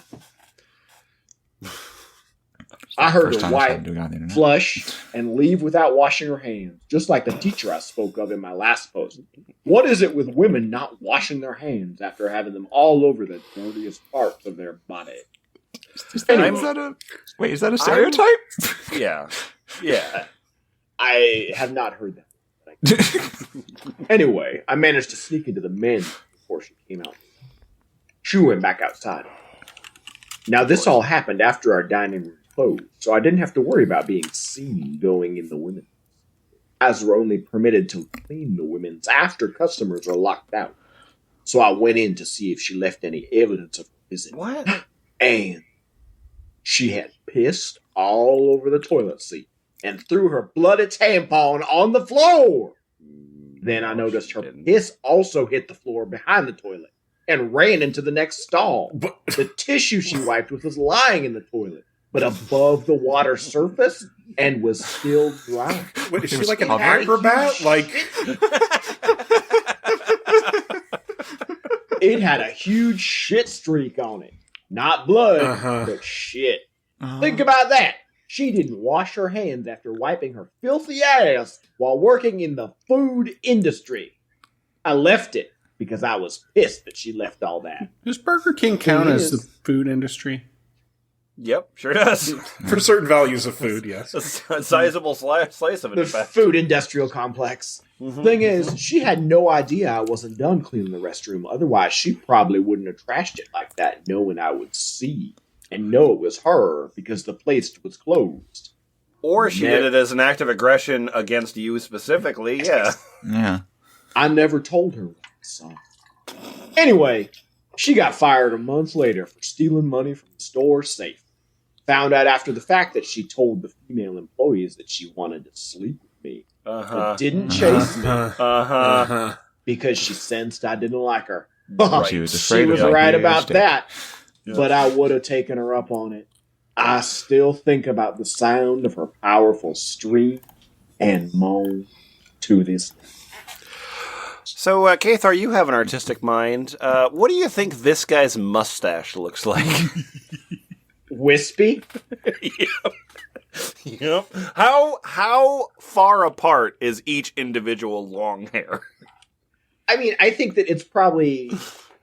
I heard First her time I tried wipe, doing it on the internet. flush, and leave without washing her hands, just like the teacher I spoke of in my last post. What is it with women not washing their hands after having them all over the dirtiest parts of their body? Is that a stereotype? Yeah. I have not heard that. Anyway, I managed to sneak into the men's before she came out. She went back outside. Now, this all happened after our dining room closed, so I didn't have to worry about being seen going in the women's. As we're only permitted to clean the women's after customers are locked out. So I went in to see if she left any evidence of her visit. What? And she had pissed all over the toilet seat and threw her bloody tampon on the floor. Then I noticed her piss also hit the floor behind the toilet and ran into the next stall. The tissue she wiped with was lying in the toilet, but above the water surface and was still dry. What, is she was like an covered? acrobat? Like, It had a huge shit streak on it. Not blood, but shit. Think about that. She didn't wash her hands after wiping her filthy ass while working in the food industry. I left it because I was pissed that she left all that. Does Burger King count It as is. the food industry? Yep, sure does. for certain values of food, yes. A sizable slice of it, The in fact. food industrial complex. Thing is, she had no idea I wasn't done cleaning the restroom. Otherwise, she probably wouldn't have trashed it like that, knowing I would see and know it was her because the place was closed. Or she did it as an act of aggression against you specifically, yeah. Yeah. I never told her what I saw. Anyway, she got fired a month later for stealing money from the store safe. Found out after the fact that she told the female employees that she wanted to sleep with me. But didn't chase me because she sensed I didn't like her. She was She afraid was of right you. about that. But I would have taken her up on it. I still think about the sound of her powerful scream and moan to this day. So, Cathar, you have an artistic mind. What do you think this guy's mustache looks like? Wispy? Yep. How far apart is each individual long hair? I mean, I think that it's probably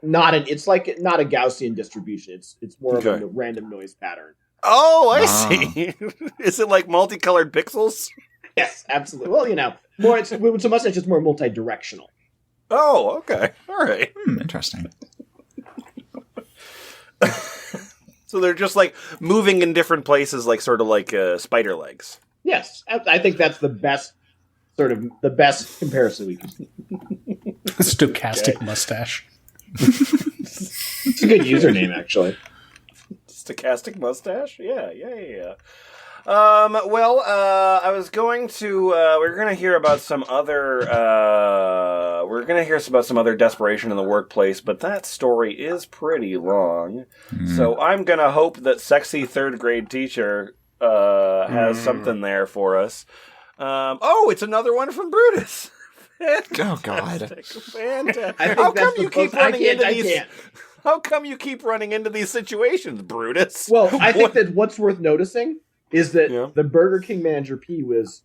not it's like not a Gaussian distribution. It's more of Okay. a random noise pattern. Oh, I see. Is it like multicolored pixels? Yes, absolutely. Well, more it's a mustache is more multi-directional. Oh, okay. All right. Interesting. So they're just like moving in different places, like sort of like spider legs. Yes, I think that's the best comparison we can do. Stochastic mustache. It's a good username, actually. Stochastic mustache? Yeah. I was going to, we're going to hear about some other desperation in the workplace, but that story is pretty long. So I'm going to hope that sexy third grade teacher, has something there for us. It's another one from Brutus. Oh, God. Fantastic. I think How that's come the you keep close- I running into can't- I these? can't. How come you keep running into these situations, Brutus? Well, I think that what's worth noticing is that the Burger King manager P was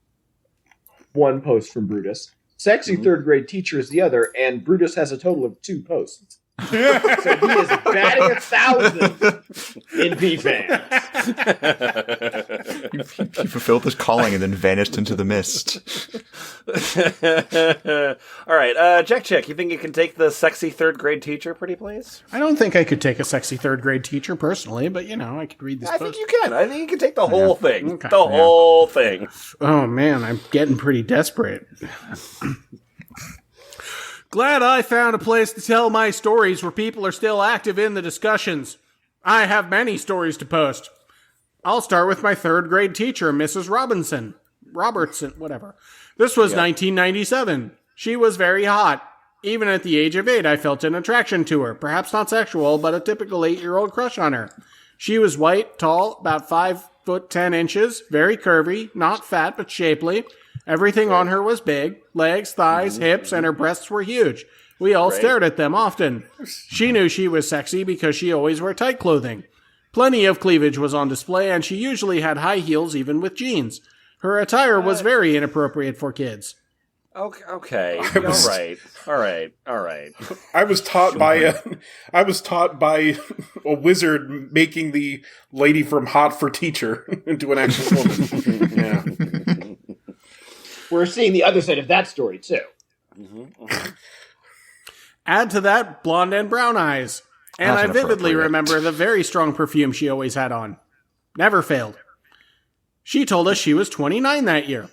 one post from Brutus. Sexy third grade teacher is the other, and Brutus has a total of 2 posts. So he is batting 1,000 in P fans. He fulfilled his calling and then vanished into the mist. All right, Jack Chick, you think you can take the sexy third grade teacher, pretty please? I don't think I could take a sexy third grade teacher personally, but I could read this I post. think you can. I think you can take the whole thing. Okay. The whole thing. Oh man, I'm getting pretty desperate. Glad I found a place to tell my stories where people are still active in the discussions. I have many stories to post. I'll start with my third grade teacher, Mrs. Robertson, whatever. This was 1997. She was very hot. Even at the age of 8, I felt an attraction to her. Perhaps not sexual, but a typical 8-year-old crush on her. She was white, tall, about 5'10", very curvy, not fat, but shapely. Everything on her was big. Legs, thighs, hips, and her breasts were huge. We all stared at them often. She knew she was sexy because she always wore tight clothing. Plenty of cleavage was on display, and she usually had high heels even with jeans. Her attire was very inappropriate for kids. Okay. All right. I was taught by a wizard making the lady from Hot for Teacher into an actual woman. Yeah. We're seeing the other side of that story, too. Add to that blonde and brown eyes. And That's I vividly inappropriate. remember the very strong perfume she always had on. Never failed. She told us she was 29 that year.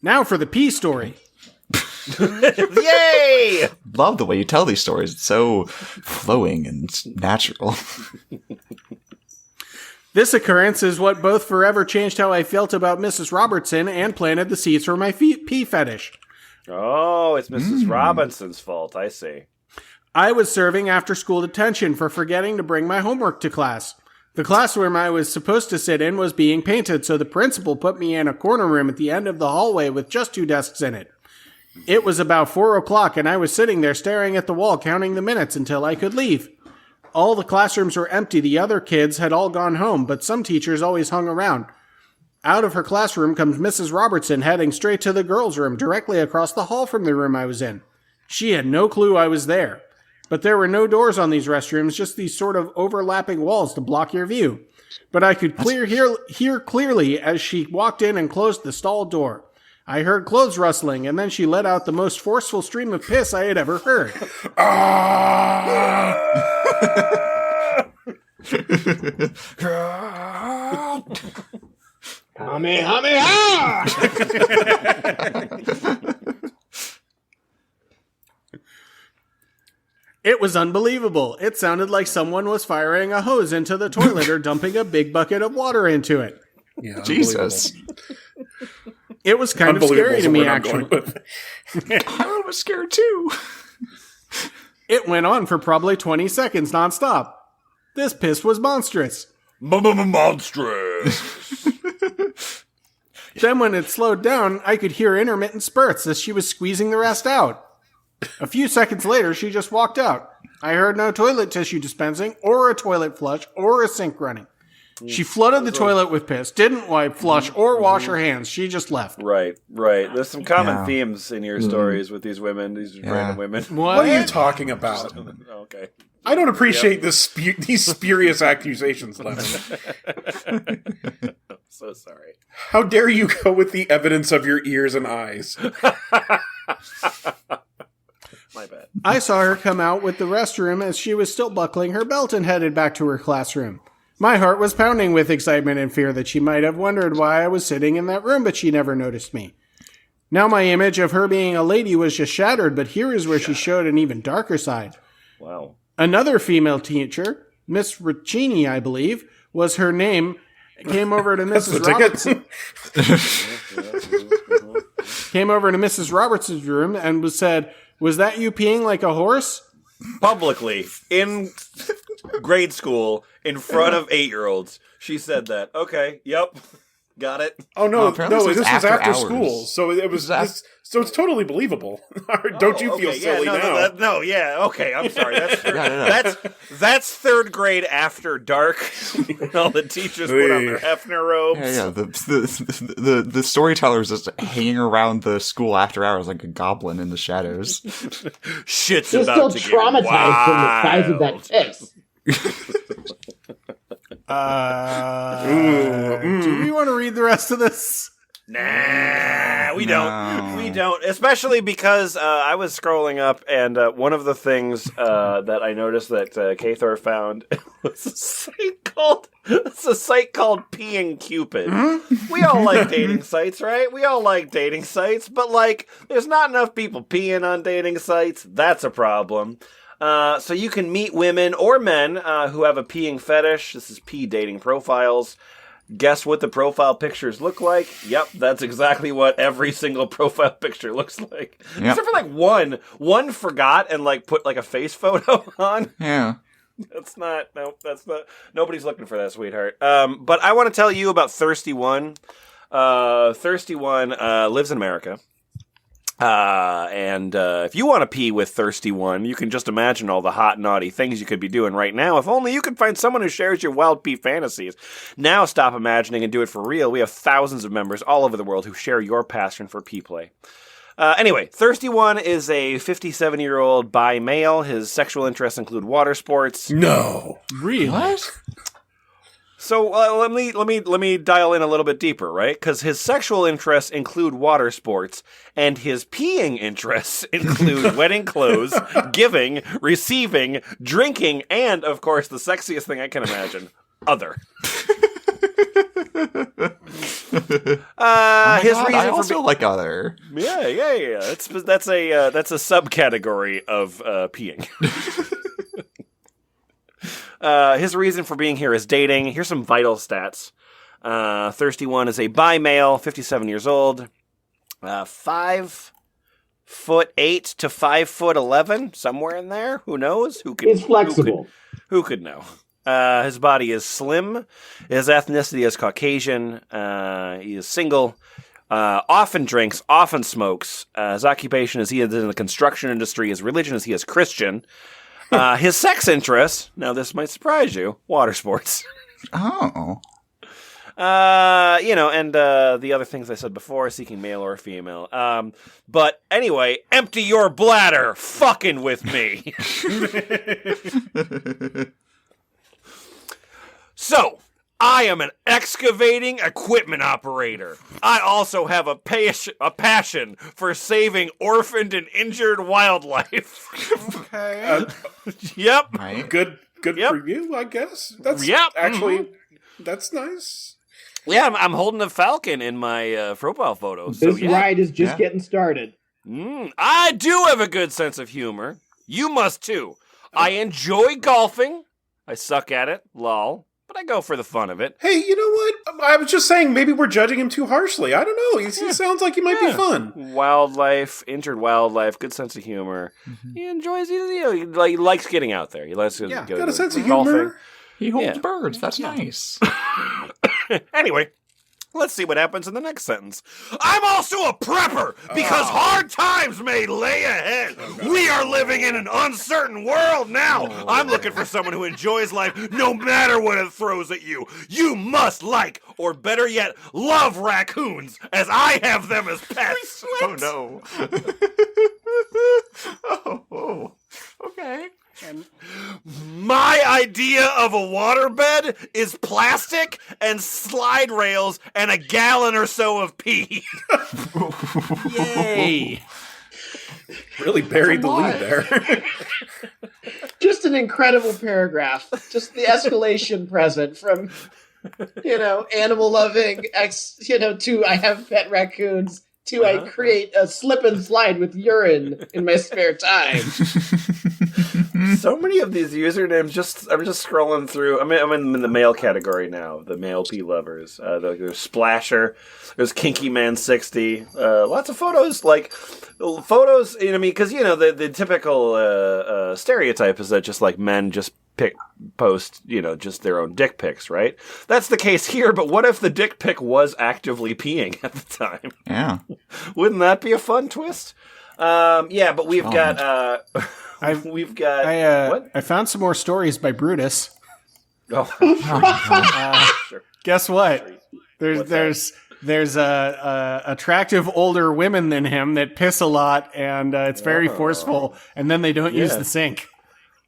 Now for the P story. Yay! Love the way you tell these stories. It's so flowing and natural. This occurrence is what both forever changed how I felt about Mrs. Robertson and planted the seeds for my pee fetish. Oh, it's Mrs. Robinson's fault. I see. I was serving after-school detention for forgetting to bring my homework to class. The classroom I was supposed to sit in was being painted, so the principal put me in a corner room at the end of the hallway with just 2 desks in it. It was about 4 o'clock, and I was sitting there staring at the wall, counting the minutes until I could leave. All the classrooms were empty. The other kids had all gone home, but some teachers always hung around. Out of her classroom comes Mrs. Robertson, heading straight to the girls' room, directly across the hall from the room I was in. She had no clue I was there. But there were no doors on these restrooms, just these sort of overlapping walls to block your view. But I could hear clearly as she walked in and closed the stall door. I heard clothes rustling, and then she let out the most forceful stream of piss I had ever heard. Kamehameha! It was unbelievable. It sounded like someone was firing a hose into the toilet or dumping a big bucket of water into it. Yeah, Jesus. It was kind of Unbelievable scary is to the me, word I'm actually. going with. I was scared too. It went on for probably 20 seconds nonstop. This piss was monstrous. Monstrous. Then when it slowed down, I could hear intermittent spurts as she was squeezing the rest out. A few seconds later, she just walked out. I heard no toilet tissue dispensing, or a toilet flush, or a sink running. She flooded the toilet with piss, didn't wipe, flush, or wash her hands. She just left. Right. There's some common Yeah. themes in your stories with these women, these random women. What are you talking about? Okay. I don't appreciate these spurious accusations, Lemon. So sorry. How dare you go with the evidence of your ears and eyes? My bad. I saw her come out with the restroom as she was still buckling her belt and headed back to her classroom. My heart was pounding with excitement and fear that she might have wondered why I was sitting in that room, but she never noticed me. Now my image of her being a lady was just shattered, but here is where she showed an even darker side. Wow. Another female teacher, Miss Riccini, I believe, was her name, came over to Mrs. Robertson. Came over to Mrs. Robertson's room and said, "Was that you peeing like a horse?" Publicly, in grade school, in front of 8-year-olds. She said that. Okay, yep. Got it. Oh no, apparently no! this This was was after after hours. school, so it was. So it's totally believable. Don't you feel Okay, silly yeah, now? Okay, I'm sorry. That's third, No. that's third grade after dark. When all the teachers put on their Hefner robes. Yeah. The storyteller's just hanging around the school after hours like a goblin in the shadows. Shit's She's still about to get traumatized from the size of that wild. kiss. Do we want to read the rest of this? Nah, we don't. No. We don't. Especially because I was scrolling up, and one of the things that I noticed that Kathor found was a site called Peeing Cupid. We all like dating sites, right? We all like dating sites, but like, there's not enough people peeing on dating sites. That's a problem. So you can meet women or men who have a peeing fetish. This is pee dating profiles. Guess what the profile pictures look like? Yep, that's exactly what every single profile picture looks like. Yep. Except for like one. One forgot and like put like a face photo on. Yeah. That's not, nobody's looking for that, sweetheart. But I want to tell you about Thirsty One. Thirsty One lives in America. And if you want to pee with Thirsty One, you can just imagine all the hot, naughty things you could be doing right now. If only you could find someone who shares your wild pee fantasies. Now stop imagining and do it for real. We have thousands of members all over the world who share your passion for pee play. Anyway, Thirsty One is a 57-year-old bi male. His sexual interests include water sports. No. Really? What? So let me dial in a little bit deeper, right? Because his sexual interests include water sports, and his peeing interests include wetting clothes, giving, receiving, drinking, and of course the sexiest thing I can imagine, other. His reason I for also like other. Yeah. That's a subcategory of peeing. His reason for being here is dating. Here's some vital stats. Thirsty One is a bi male, 57 years old, 5'8" to 5'11", somewhere in there. Who knows? He's flexible. Who could know? His body is slim. His ethnicity is Caucasian. He is single. Often drinks, often smokes. His occupation is he is in the construction industry. His religion is he is Christian. His sex interests, now this might surprise you, water sports. Oh. And the other things I said before, seeking male or female. But anyway, empty your bladder, fucking with me. So, I am an excavating equipment operator. I also have a passion for saving orphaned and injured wildlife. Okay. Yep. Right. Good Yep. for you, I guess. That's Yep. actually that's nice. Yeah, I'm holding a falcon in my profile photo. So This yeah. ride is just Yeah. getting started. I do have a good sense of humor. You must too. I enjoy golfing. I suck at it, lol. But I go for the fun of it. Hey, you know what? I was just saying maybe we're judging him too harshly. I don't know. He sounds like he might be fun. Wildlife, injured wildlife, good sense of humor. He enjoys. He likes getting out there. He likes to go Got a sense of golfing. humor. He holds Yeah. birds. That's nice. Anyway, let's see what happens in the next sentence. I'm also a prepper because hard times may lay ahead. We are living in an uncertain world now. I'm looking for someone who enjoys life no matter what it throws at you. You must like, or better yet, love raccoons as I have them as pets. Oh no. Oh. Okay. My idea of a waterbed is plastic and slide rails and a gallon or so of pee. Yay. Really buried the lead there. Just an incredible paragraph. Just the escalation present from, animal loving to I have pet raccoons to I create a slip and slide with urine in my spare time. So many of these usernames. I'm just scrolling through. I'm in the male category now. The male P lovers. There's Splasher. There's Kinky Man 60. Lots of photos. Photos. Because the typical stereotype is that just like men just post just their own dick pics, right? That's the case here. But what if the dick pic was actively peeing at the time? Yeah. Wouldn't that be a fun twist? But we've got. What? I found some more stories by Brutus. Oh, sure. Guess what? There's attractive older women than him that piss a lot, and it's very forceful, and then they don't use the sink.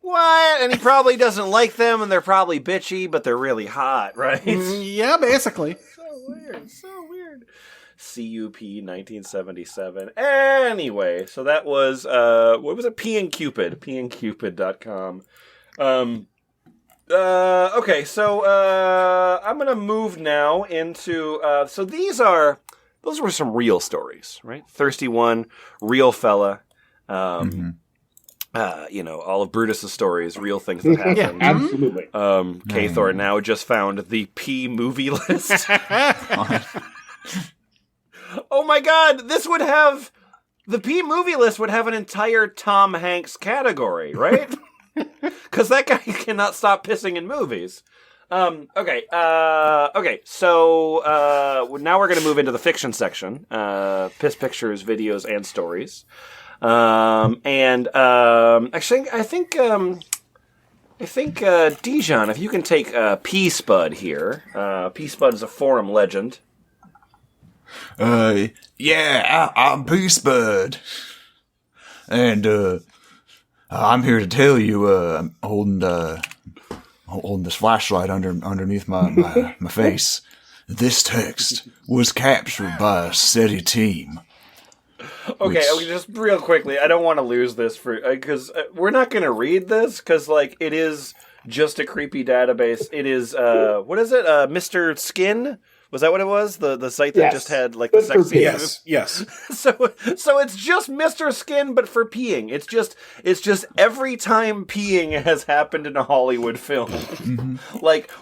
What? And he probably doesn't like them, and they're probably bitchy, but they're really hot, right? Yeah, basically. So weird. CUP 1977. Anyway, so that was, what was it? P and Cupid. PandCupid.com. Okay, so I'm going to move now into, so those were some real stories, right? Thirsty One, Real Fella, all of Brutus's stories, real things that happened. Yeah, absolutely. K-Thor now just found the P movie list. Oh my god, the P movie list would have an entire Tom Hanks category, right? Because that guy cannot stop pissing in movies. Okay, so now we're going to move into the fiction section. Piss pictures, videos, and stories. Actually, I think Dijon, if you can take P-Spud here. P-Spud is a forum legend. I'm P-Spud. And, I'm here to tell you, I'm holding this flashlight underneath my face. This text was captured by a steady team. Okay, just real quickly, I don't want to lose this because we're not going to read this because, it is just a creepy database. It is, what is it? Mr. Skin? Was that what it was? The site that just had the sex scene? Yes. So it's just Mr. Skin, but for peeing. It's just every time peeing has happened in a Hollywood film,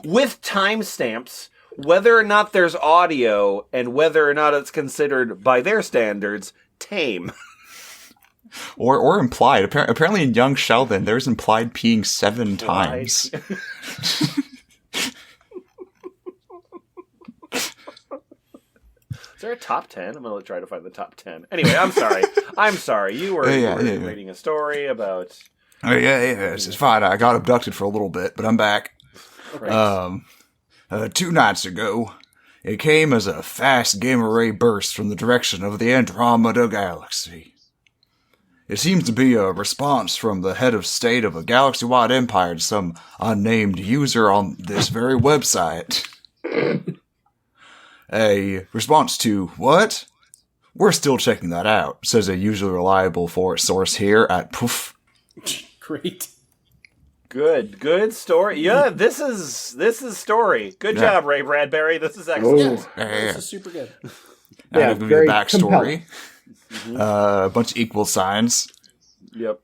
with timestamps, whether or not there's audio, and whether or not it's considered by their standards tame. Or implied. Apparently in Young Sheldon, there's implied peeing 7 times. Is there a top 10? I'm going to try to find the top 10. Anyway, I'm sorry. You were reading a story about... Oh, yeah, it's fine. I got abducted for a little bit, but I'm back. Right. 2 nights ago, it came as a fast gamma ray burst from the direction of the Andromeda Galaxy. It seems to be a response from the head of state of a galaxy-wide empire to some unnamed user on this very website. A response to what? We're still checking that out, says a usually reliable source here at Poof. Great. Good story. Yeah, this is story. Good job, Ray Bradbury. This is excellent. This is super good. Now I'll give you the backstory. A bunch of equal signs. Yep.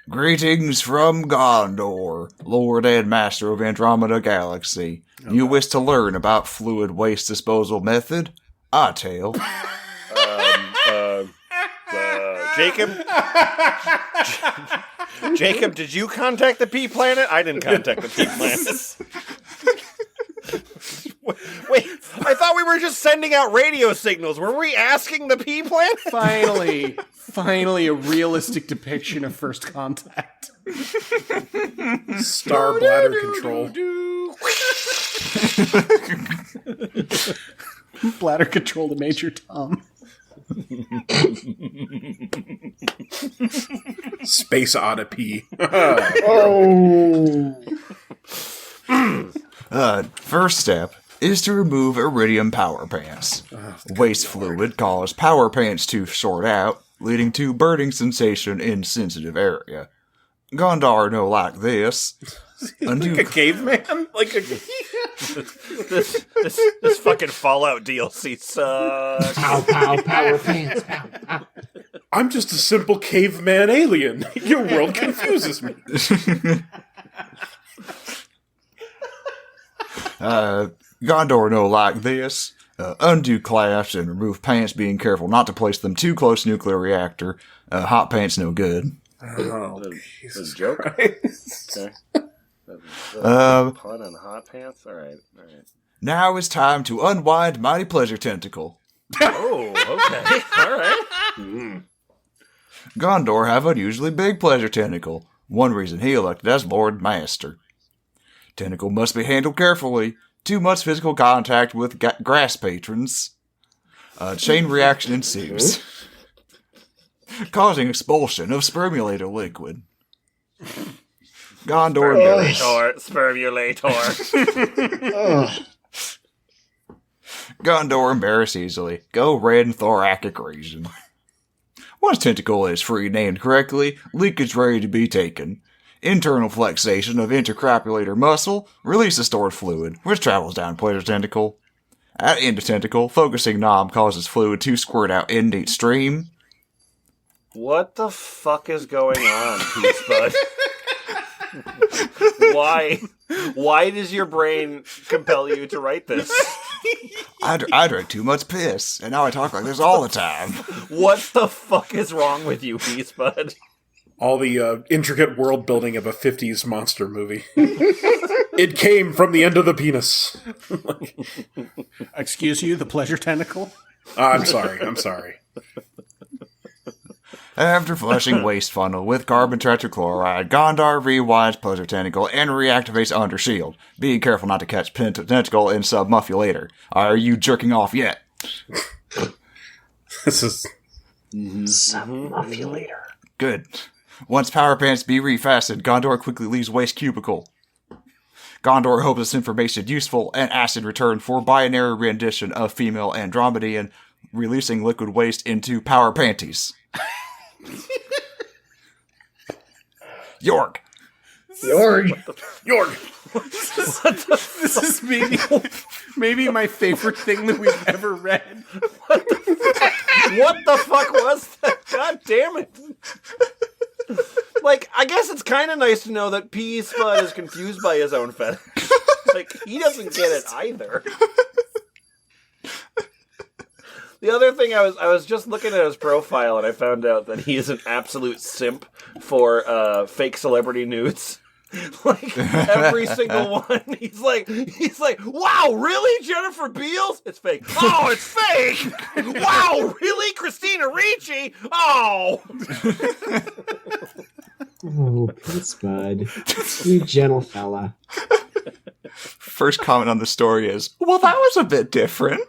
Greetings from Gondor, Lord and Master of Andromeda Galaxy. Okay. You wish to learn about fluid waste disposal method? I tell. Jacob? Jacob, did you contact the P Planet? I didn't contact the P Planet. Wait, I thought we were just sending out radio signals. Were we asking the P Planet? Finally a realistic depiction of first contact. Star bladder control. Bladder control to Major Tom. Space Odyssey. First step is to remove iridium power pants. Waste fluid causes power pants to short out, leading to burning sensation in sensitive area. Gondar no like this. Like a caveman? Like a... this fucking Fallout DLC sucks. Pow, pow, power pants, pow, pow. I'm just a simple caveman alien. Your world confuses me. Gondor no like this. Undo clasps and remove pants, being careful not to place them too close to nuclear reactor. Hot pants no good. Oh, That's a joke. Christ. Okay. Pun on hot pants? Alright. Now it's time to unwind Mighty Pleasure Tentacle. Oh, okay. Alright. Gondor have unusually big pleasure tentacle. One reason he elected as Lord Master. Tentacle must be handled carefully. Too much physical contact with grass patrons. Chain reaction ensues, causing expulsion of spermulator liquid. Gondor Spermulator. Gondor embarrass easily. Go red and thoracic region. Once tentacle is free named correctly, leakage ready to be taken. Internal flexation of intercrapulator muscle releases stored fluid, which travels down pleasure tentacle. At end of tentacle, focusing knob causes fluid to squirt out in neat stream. What the fuck is going on, Peace Bud? Why does your brain compel you to write this? I drank too much piss, and now I talk like this all the time. What the fuck is wrong with you, Peace Bud? All the intricate world building of a 50s monster movie. It came from the end of the penis. Excuse you, the pleasure tentacle? I'm sorry. After flushing waste funnel with carbon tetrachloride, Gondar rewinds pleasure tentacle and reactivates under shield. Be careful not to catch tentacle in submuffulator. Are you jerking off yet? This is... Submuffulator. Good. Once power pants be refastened, Gondor quickly leaves waste cubicle. Gondor hopes this information useful and asks in return for binary rendition of female Andromedian, releasing liquid waste into power panties. York. This is maybe my favorite thing that we've ever read. What the fuck was that? God damn it. Like, I guess it's kind of nice to know that Peace Bud is confused by his own fetish. Like, he doesn't get it either. The other thing, I was just looking at his profile and I found out that he is an absolute simp for fake celebrity nudes. Like, every single one, he's like, wow, really, Jennifer Beals? It's fake. Oh, it's fake! Wow, really, Christina Ricci? Oh! Oh, Peace Bud. You gentle fella. First comment on the story is, well, that was a bit different.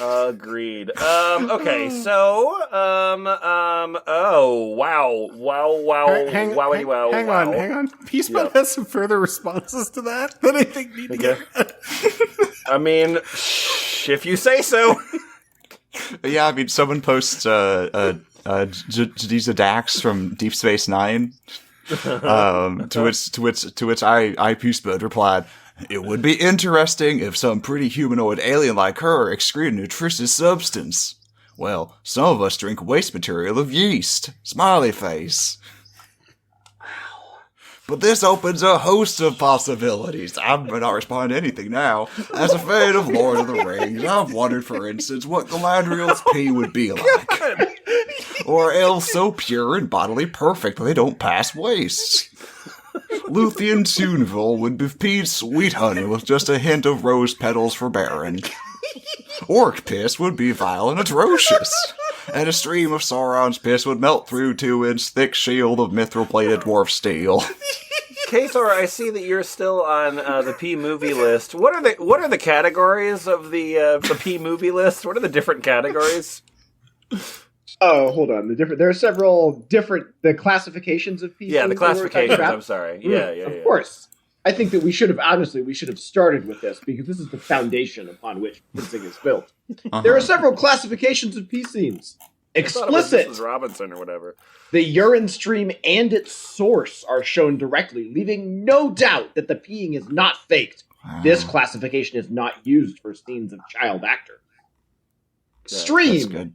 Agreed. Okay, so, oh, wow. Hang on. Peace Bud has some further responses to that I think need to get read. I mean, if you say so. Yeah, I mean, someone posts Jadiza Dax from Deep Space Nine. To which I Peace Bud replied, "It would be interesting if some pretty humanoid alien like her excreted a nutritious substance. Well, some of us drink waste material of yeast. Smiley face. But this opens a host of possibilities. I'm not responding to anything now. As a fan of Lord of the Rings, I've wondered, for instance, what Galadriel's pee would be like. Or else so pure and bodily perfect they don't pass waste. Luthien Tuneville would be peed sweet honey with just a hint of rose petals for Baron. Orc piss would be vile and atrocious. And a stream of Sauron's piss would melt through 2-inch thick shield of mithril-plated dwarf steel." Kathor, I see that you're still on the P movie list. What are the categories of the P movie list? What are the different categories? Oh, hold on. There are several different classifications of people. Yeah, the classifications. I'm sorry. Yeah. Of course. I think that we should have started with this because this is the foundation upon which this thing is built. There are several classifications of pee scenes. Explicit. Mrs. Robinson or whatever. The urine stream and its source are shown directly, leaving no doubt that the peeing is not faked. This classification is not used for scenes of child actor. Stream. That's good.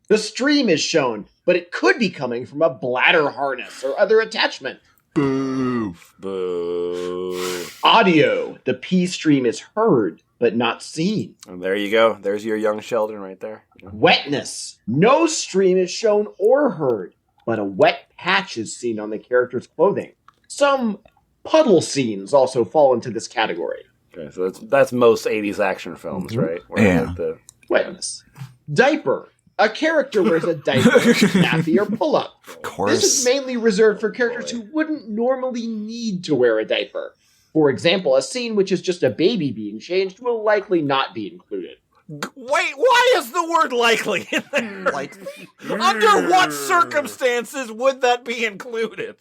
The stream is shown, but it could be coming from a bladder harness or other attachment. Boo. Boo. Audio. The pee stream is heard, but not seen. And there you go. There's your young Sheldon right there. Wetness. No stream is shown or heard, but a wet patch is seen on the character's clothing. Some puddle scenes also fall into this category. Okay, so that's most 80s action films, right? Where Yeah. like the Wetness. Diaper. A character wears a diaper, nappy, or pull-up. Of course. This is mainly reserved for characters who wouldn't normally need to wear a diaper. For example, a scene which is just a baby being changed will likely not be included. Wait, why is the word likely in there? Likely? Under what circumstances would that be included?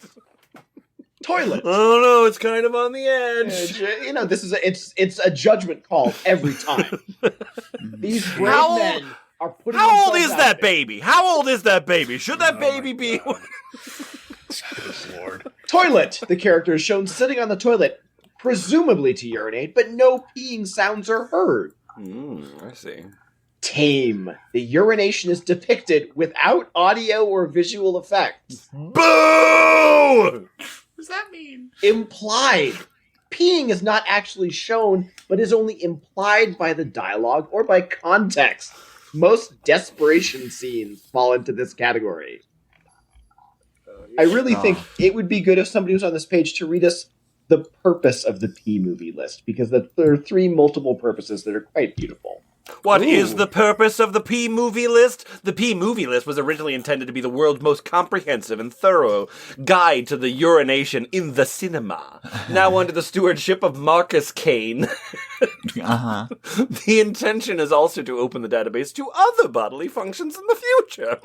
Toilet. I don't know, it's kind of on the edge. You know, this is it's a judgment call every time. These brave How men are putting How old themselves is out that there. baby? How old is that baby? Should that baby be... Lord. Toilet. The character is shown sitting on the toilet, presumably to urinate, but no peeing sounds are heard. I see. Tame. The urination is depicted without audio or visual effects. Boo! What does that mean? Implied. Peeing is not actually shown, but is only implied by the dialogue or by context. Most desperation scenes fall into this category. I really think it would be good if somebody was on this page to read us the purpose of the P movie list, because there are 3 multiple purposes that are quite beautiful. What is the purpose of the P movie list? The P movie list was originally intended to be the world's most comprehensive and thorough guide to the urination in the cinema. Now under the stewardship of Marcus Kane. The intention is also to open the database to other bodily functions in the future.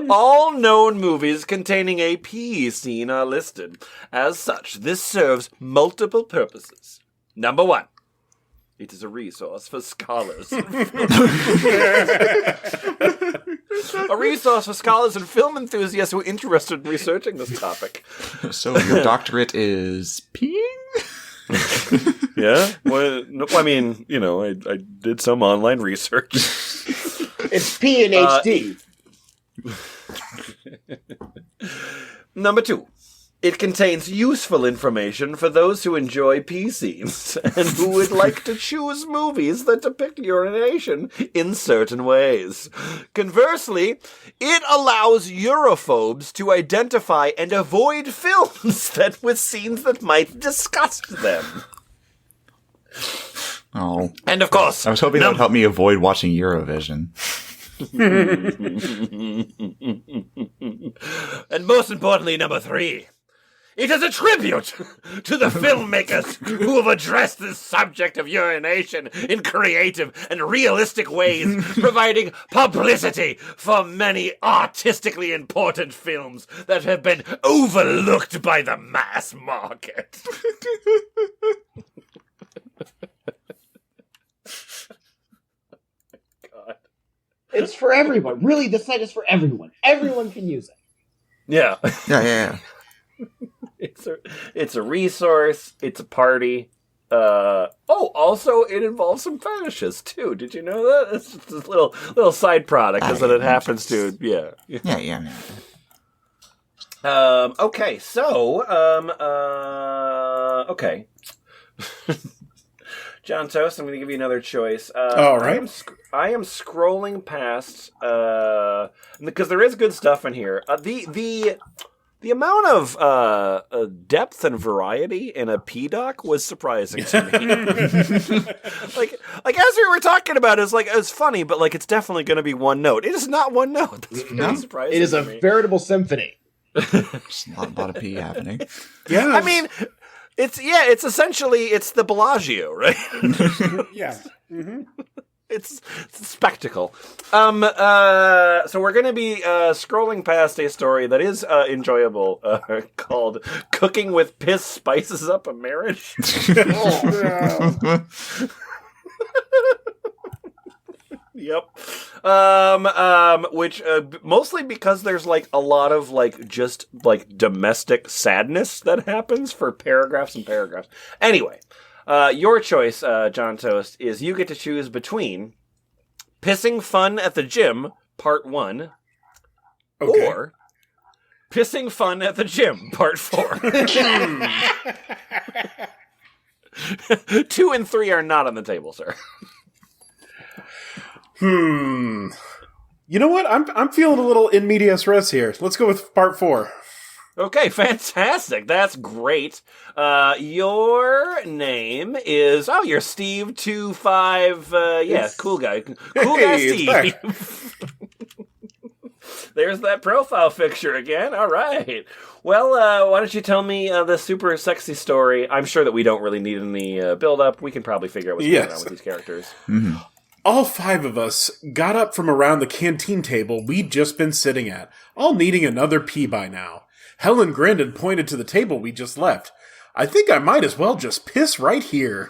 All known movies containing a P scene are listed. As such, this serves multiple purposes. Number 1. It is a resource for scholars. A resource for scholars and film enthusiasts who are interested in researching this topic. So your doctorate is peeing? Yeah? Well, no, I mean, you know, I did some online research. It's P and HD. Number 2. It contains useful information for those who enjoy pee scenes and who would like to choose movies that depict urination in certain ways. Conversely, it allows Europhobes to identify and avoid films that with scenes that might disgust them. Oh. And of course, I was hoping that would help me avoid watching Eurovision. And most importantly, number 3. It is a tribute to the filmmakers who have addressed this subject of urination in creative and realistic ways, providing publicity for many artistically important films that have been overlooked by the mass market. God. It's for everyone. Really, the site is for everyone. Everyone can use it. Yeah. Yeah. It's a resource. It's a party. Also, it involves some fetishes too. Did you know that? It's just this little side product, as it happens to. Yeah. Yeah. Okay. So. Okay. John Toast, I'm going to give you another choice. All right. I am scrolling past because there is good stuff in here. The amount of depth and variety in a P-doc was surprising to me. like as we were talking about, it's funny, but like it's definitely going to be one note. It is not one note. That's really surprising. It is to a me. veritable symphony. There's a lot of pee happening. Yeah. I mean, it's essentially the Bellagio, right? Yeah. Mm-hmm. It's a spectacle. So we're going to be scrolling past a story that is enjoyable called "Cooking with Piss Spices Up a Marriage." Yep. Which mostly because there's like a lot of like just like domestic sadness that happens for paragraphs and paragraphs. Anyway, your choice, John Toast, is you get to choose between Pissing Fun at the Gym, Part 1, or Pissing Fun at the Gym, Part 4. 2 and 3 are not on the table, sir. You know what? I'm feeling a little in medias res here. Let's go with part 4. Okay, fantastic. That's great. Your name is you're Steve25. Yeah, cool guy. Cool guy Steve. There's that profile picture again. All right. Well, why don't you tell me the super sexy story? I'm sure that we don't really need any build up. We can probably figure out what's going on with these characters. Mm-hmm. All 5 of us got up from around the canteen table we'd just been sitting at, all needing another pee by now. Helen grinned and pointed to the table we just left. I think I might as well just piss right here.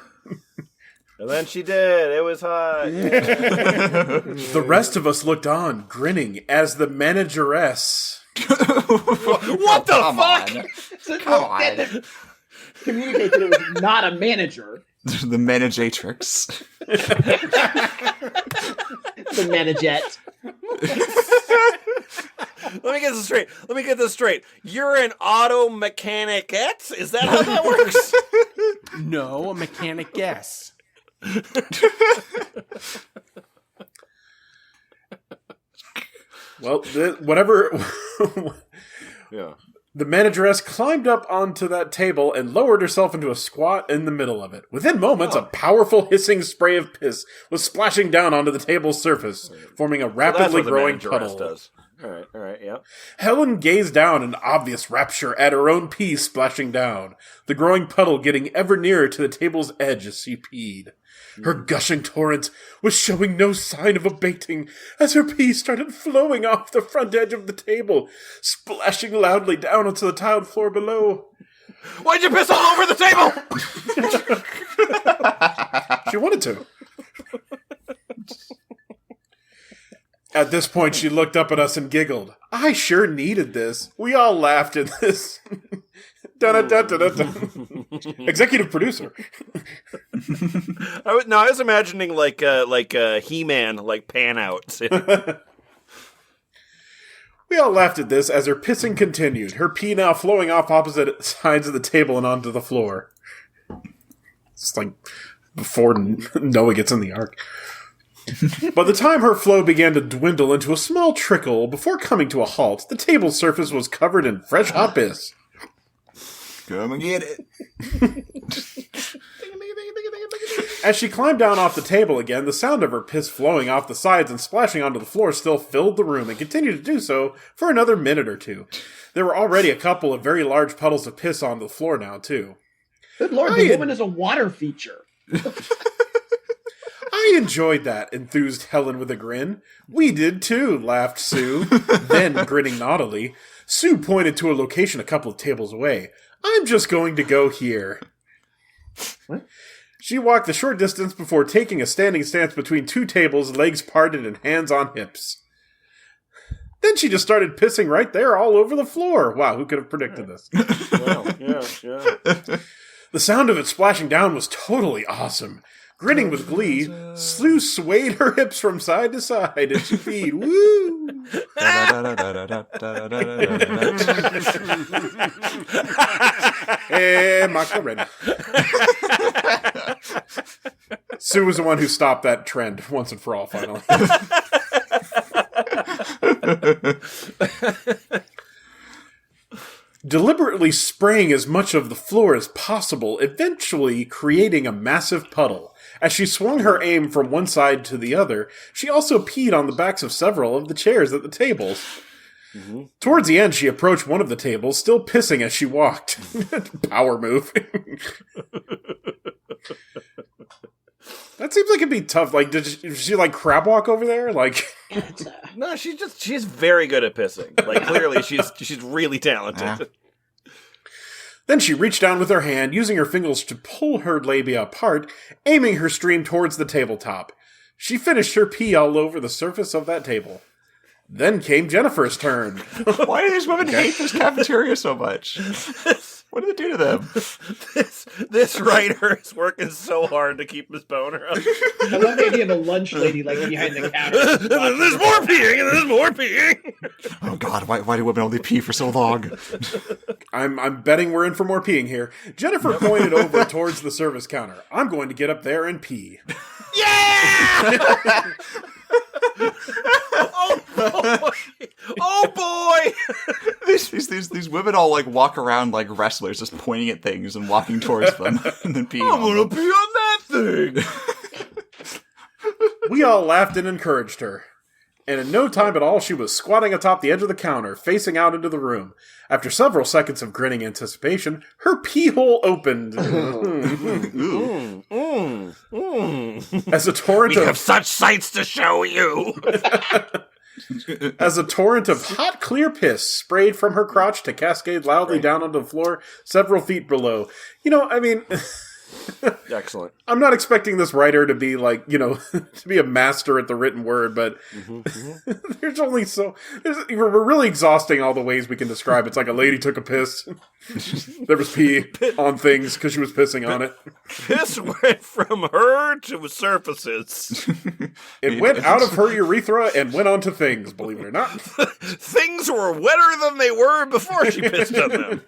And then she did. It was hot. The rest of us looked on, grinning, as the manageress... What the fuck? Come on. Communicate that it was not a manager. The manageatrix. The managette. Let me get this straight. You're an auto mechanicette? Is that how that works? No, a mechanic guess. Well, whatever... Yeah. The manageress climbed up onto that table and lowered herself into a squat in the middle of it. Within moments, a powerful hissing spray of piss was splashing down onto the table's surface, forming a rapidly growing puddle. Does. All right, yeah. Helen gazed down in obvious rapture at her own pee splashing down, the growing puddle getting ever nearer to the table's edge as she peed. Her gushing torrent was showing no sign of abating as her pee started flowing off the front edge of the table, splashing loudly down onto the tiled floor below. Why'd you piss all over the table? She wanted to. At this point, she looked up at us and giggled. I sure needed this. We all laughed at this. Executive producer. I was imagining like He-Man, like pan out. We all laughed at this as her pissing continued, her pee now flowing off opposite sides of the table and onto the floor. It's like before Noah gets in the ark. By the time her flow began to dwindle into a small trickle before coming to a halt, the table's surface was covered in fresh hot piss. Come and get it. As she climbed down off the table again, the sound of her piss flowing off the sides and splashing onto the floor still filled the room and continued to do so for another minute or two. There were already a couple of very large puddles of piss on the floor now, too. Good lord, the woman is a water feature. I enjoyed that, enthused Helen with a grin. We did too, laughed Sue. Then, grinning naughtily, Sue pointed to a location a couple of tables away. I'm just going to go here. What? She walked the short distance before taking a standing stance between 2 tables, legs parted and hands on hips. Then she just started pissing right there all over the floor. Wow, who could have predicted this? Wow, yeah. The sound of it splashing down was totally awesome. Grinning with glee, Sue swayed her hips from side to side as she peed. Woo! Hey, Macarena. Sue was the one who stopped that trend once and for all, finally. Deliberately spraying as much of the floor as possible, eventually creating a massive puddle. As she swung her aim from one side to the other, she also peed on the backs of several of the chairs at the tables. Mm-hmm. Towards the end, she approached one of the tables, still pissing as she walked. Power move. That seems like it'd be tough. Like, did she like crab walk over there? Like, No, she's very good at pissing. Like, clearly she's really talented. then she reached down with her hand, using her fingers to pull her labia apart, aiming her stream towards the tabletop. She finished her pee all over the surface of that table. Then came Jennifer's turn. Why do these women hate this cafeteria so much? What do they do to them? This writer is working so hard to keep his boner up. I love the idea of a lunch lady like behind the counter. There's more peeing, and there's more peeing. Oh God, why do women only pee for so long? I'm betting we're in for more peeing here. Jennifer pointed over towards the service counter. I'm going to get up there and pee. Yeah! Oh boy! These women all like walk around like wrestlers, just pointing at things and walking towards them, and then peeing. I'm gonna pee on that thing. We all laughed and encouraged her. And in no time at all, she was squatting atop the edge of the counter, facing out into the room. After several seconds of grinning anticipation, her pee hole opened. As a torrent We of have such sights to show you. As a torrent of hot, clear piss sprayed from her crotch to cascade loudly down onto the floor several feet below. You know, I mean... Excellent. I'm not expecting this writer to be like, you know, to be a master at the written word, but there's only so... we're really exhausting all the ways we can describe it. It's like a lady took a piss. There was pee on things because she was pissing on it. Piss went from her to surfaces. It went out of her urethra and went onto things, believe it or not. Things were wetter than they were before she pissed on them.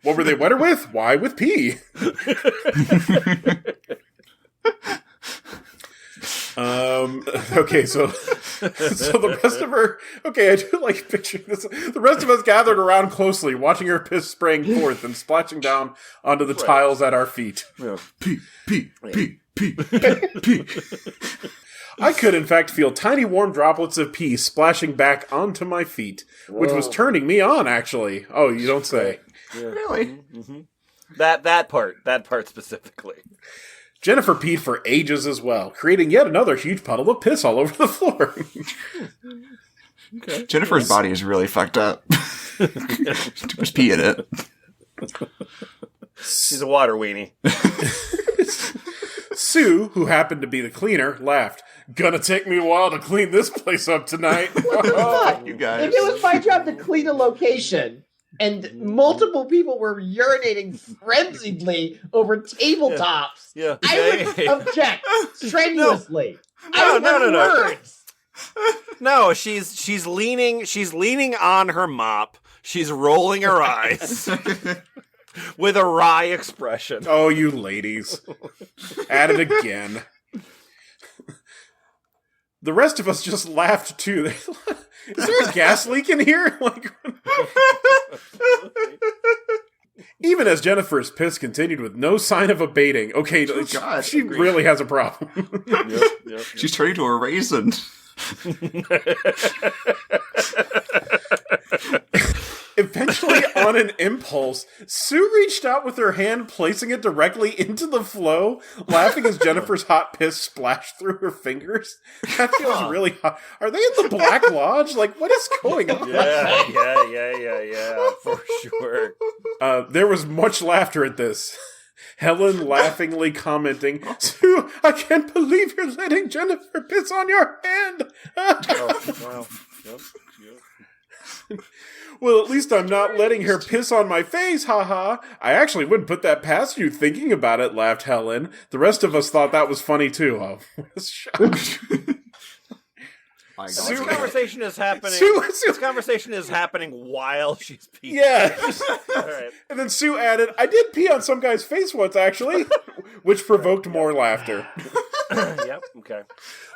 What were they wetter with? Why, with pee. Okay, so the rest of her... Okay, I do like picturing this. The rest of us gathered around closely, watching her piss spraying forth and splashing down onto the tiles at our feet. Yeah. Pee. I could, in fact, feel tiny warm droplets of pee splashing back onto my feet, which was turning me on, actually. Oh, you don't say. Yeah. Really? Mm-hmm. That part specifically. Jennifer peed for ages as well, creating yet another huge puddle of piss all over the floor. Okay. Jennifer's body is really fucked up. Too much pee in it. She's a water weenie. Sue, who happened to be the cleaner, laughed. Gonna take me a while to clean this place up tonight. Fuck. You guys. If it was my job to clean a location and multiple people were urinating frenziedly over tabletops, Yeah. I would object strenuously. I No, would no, have no, no. words. No, she's leaning on her mop. She's rolling her eyes with a wry expression. Oh, you ladies. At it again. The rest of us just laughed too. Is there a gas leak in here? Like, even as Jennifer's piss continued with no sign of abating. Okay, God, she really has a problem. Yep. She's turning to a raisin. Eventually, on an impulse, Sue reached out with her hand, placing it directly into the flow, laughing as Jennifer's hot piss splashed through her fingers. That feels really hot. Are they in the Black Lodge? Like, what is going on? Yeah, for sure. There was much laughter at this. Helen laughingly commenting, Sue, I can't believe you're letting Jennifer piss on your hand. Oh, wow. Yep. Well, at least I'm not letting her piss on my face, haha. I actually wouldn't put that past you thinking about it, laughed Helen. The rest of us thought that was funny too. Oh, what a shock. This conversation is happening. This conversation is happening while she's peeing. Yeah. All right. And then Sue added, I did pee on some guy's face once, actually, which provoked more laughter. Yep. Okay.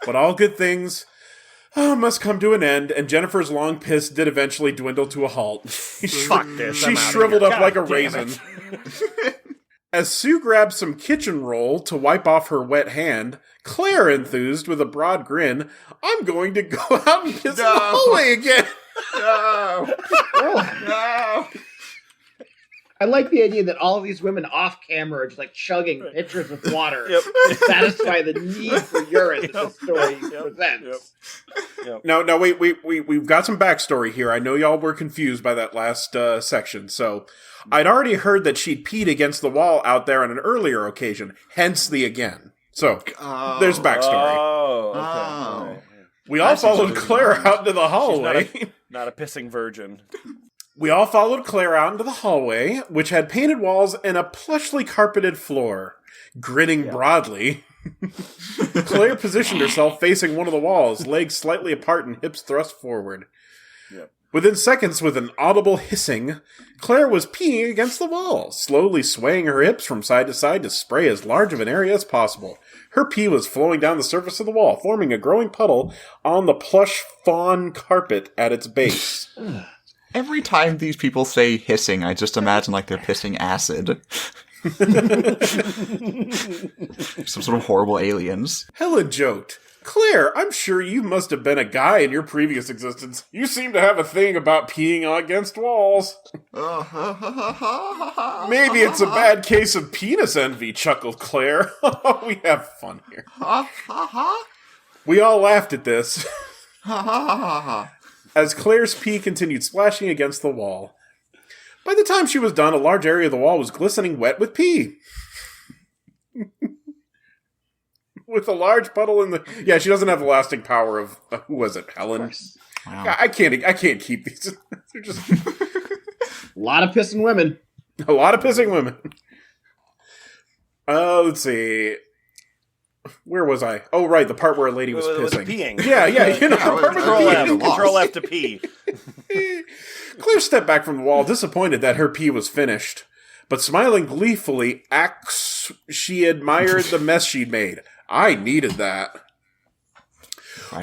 But all good things must come to an end, and Jennifer's long piss did eventually dwindle to a halt. Fuck this. She I'm outta shriveled here. up like a God damn raisin. it. As Sue grabbed some kitchen roll to wipe off her wet hand, Claire enthused with a broad grin, I'm going to go out and piss in the hallway again. No. Oh, No. I like the idea that all of these women off camera are just like chugging pitchers of water Yep. to satisfy the need for urine that the story presents. No, wait, we've got some backstory here. I know y'all were confused by that last section. So, I'd already heard that she'd peed against the wall out there on an earlier occasion, hence the again. So, there's backstory. Oh, okay. All right. We all followed Claire out into the hallway. Not a pissing virgin. We all followed Claire out into the hallway, which had painted walls and a plushly carpeted floor. Grinning broadly, Claire positioned herself facing one of the walls, legs slightly apart and hips thrust forward. Yep. Within seconds, with an audible hissing, Claire was peeing against the wall, slowly swaying her hips from side to side to spray as large of an area as possible. Her pee was flowing down the surface of the wall, forming a growing puddle on the plush fawn carpet at its base. Every time these people say hissing, I just imagine like they're pissing acid. Some sort of horrible aliens. Helen joked, "Claire, I'm sure you must have been a guy in your previous existence. You seem to have a thing about peeing against walls." "Maybe it's a bad case of penis envy," chuckled Claire. "We have fun here." We all laughed at this. As Claire's pee continued splashing against the wall. By the time she was done, a large area of the wall was glistening wet with pee. With a large puddle in the... Yeah, she doesn't have the lasting power of... who was it? Helen? Wow. I can't keep these. They're just... A lot of pissing women. A lot of pissing women. Let's see... Where was I? Oh, right, the part where a lady was pissing. Peeing. Yeah, you know, the part where the Control F to pee. Claire stepped back from the wall, disappointed that her pee was finished, but smiling gleefully, she admired the mess she'd made. I needed that.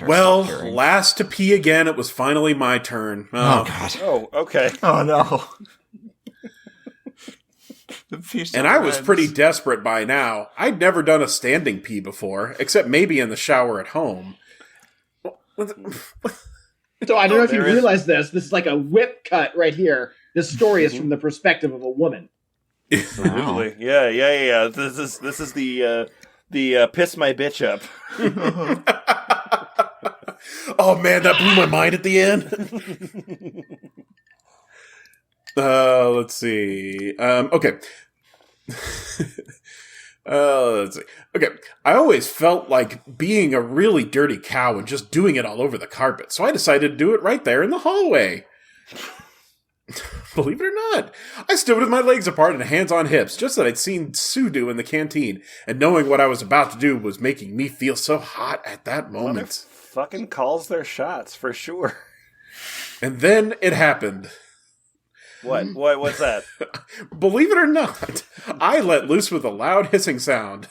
Well, last to pee again, it was finally my turn. Oh, God. Oh, okay. Oh, no. And I was pretty desperate by now. I'd never done a standing pee before, except maybe in the shower at home. So I don't know if you realize this. This is like a whip cut right here. This story is from the perspective of a woman. Absolutely. Wow. Yeah. This is the piss my bitch up. Oh man, that blew my mind at the end. Let's see. Okay. Let's see. Okay. I always felt like being a really dirty cow and just doing it all over the carpet, so I decided to do it right there in the hallway. Believe it or not, I stood with my legs apart and hands on hips, just as I'd seen Sue do in the canteen, and knowing what I was about to do was making me feel so hot at that moment. Fucking calls their shots, for sure. And then it happened. What? What's that? Believe it or not, I let loose with a loud hissing sound.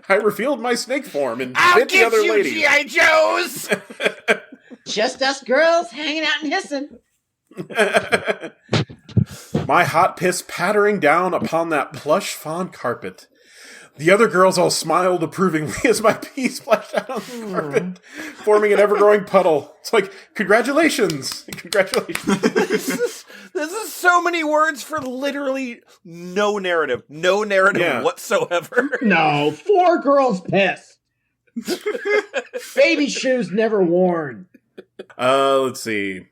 I revealed my snake form and bit the other lady. G.I. Joes! Just us girls hanging out and hissing. My hot piss pattering down upon that plush fawn carpet. The other girls all smiled approvingly as my pee splashed out on the carpet, forming an ever-growing puddle. It's like, congratulations! Congratulations. This is so many words for literally no narrative. No narrative whatsoever. No, 4 girls pissed. Baby shoes never worn. Let's see.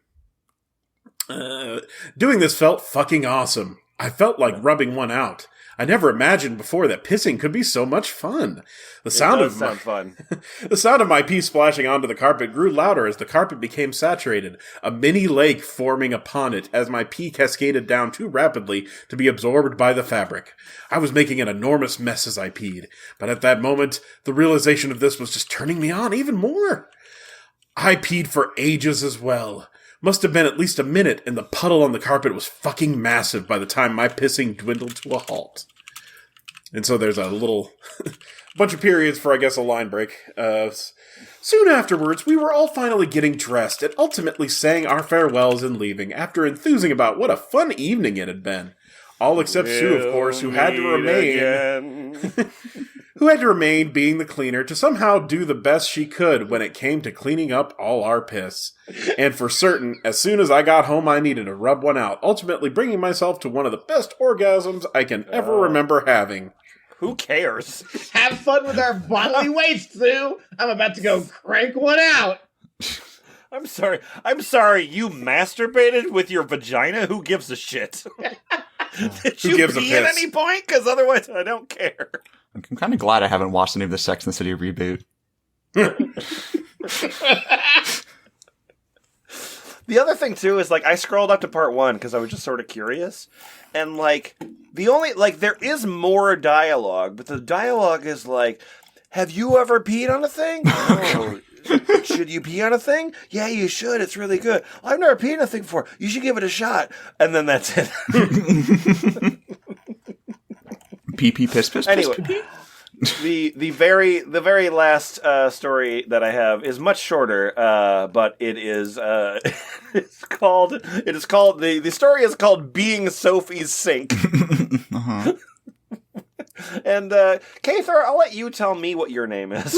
Doing this felt fucking awesome. I felt like rubbing one out. I never imagined before that pissing could be so much fun. The sound of my pee splashing onto the carpet grew louder as the carpet became saturated, a mini lake forming upon it as my pee cascaded down too rapidly to be absorbed by the fabric. I was making an enormous mess as I peed, but at that moment, the realization of this was just turning me on even more. I peed for ages as well. Must have been at least a minute, and the puddle on the carpet was fucking massive by the time my pissing dwindled to a halt. And so there's a little bunch of periods for, I guess, a line break. Soon afterwards, we were all finally getting dressed and ultimately saying our farewells and leaving after enthusing about what a fun evening it had been. All except Sue, of course, who had to remain who had to remain being the cleaner to somehow do the best she could when it came to cleaning up all our piss. And for certain, as soon as I got home, I needed to rub one out, ultimately bringing myself to one of the best orgasms I can ever remember having. Who cares? Have fun with our bodily waste, Sue. I'm about to go crank one out. I'm sorry. You masturbated with your vagina? Who gives a shit? Did Who you gives a pee at piss? any point? Because otherwise, I don't care. I'm kind of glad I haven't watched any of the Sex and the City reboot. The other thing too is I scrolled up to part 1 because I was just sort of curious, and there is more dialogue, but the dialogue is have you ever peed on a thing? No. Should you pee on a thing? Yeah, you should. It's really good. I've never peed on a thing before. You should give it a shot. And then that's it. Pee pee piss piss piss. Anyway, pee. the very last story that I have is much shorter, but it is the story is called "Being Sophie's Sink." Uh-huh. And Kather, I'll let you tell me what your name is.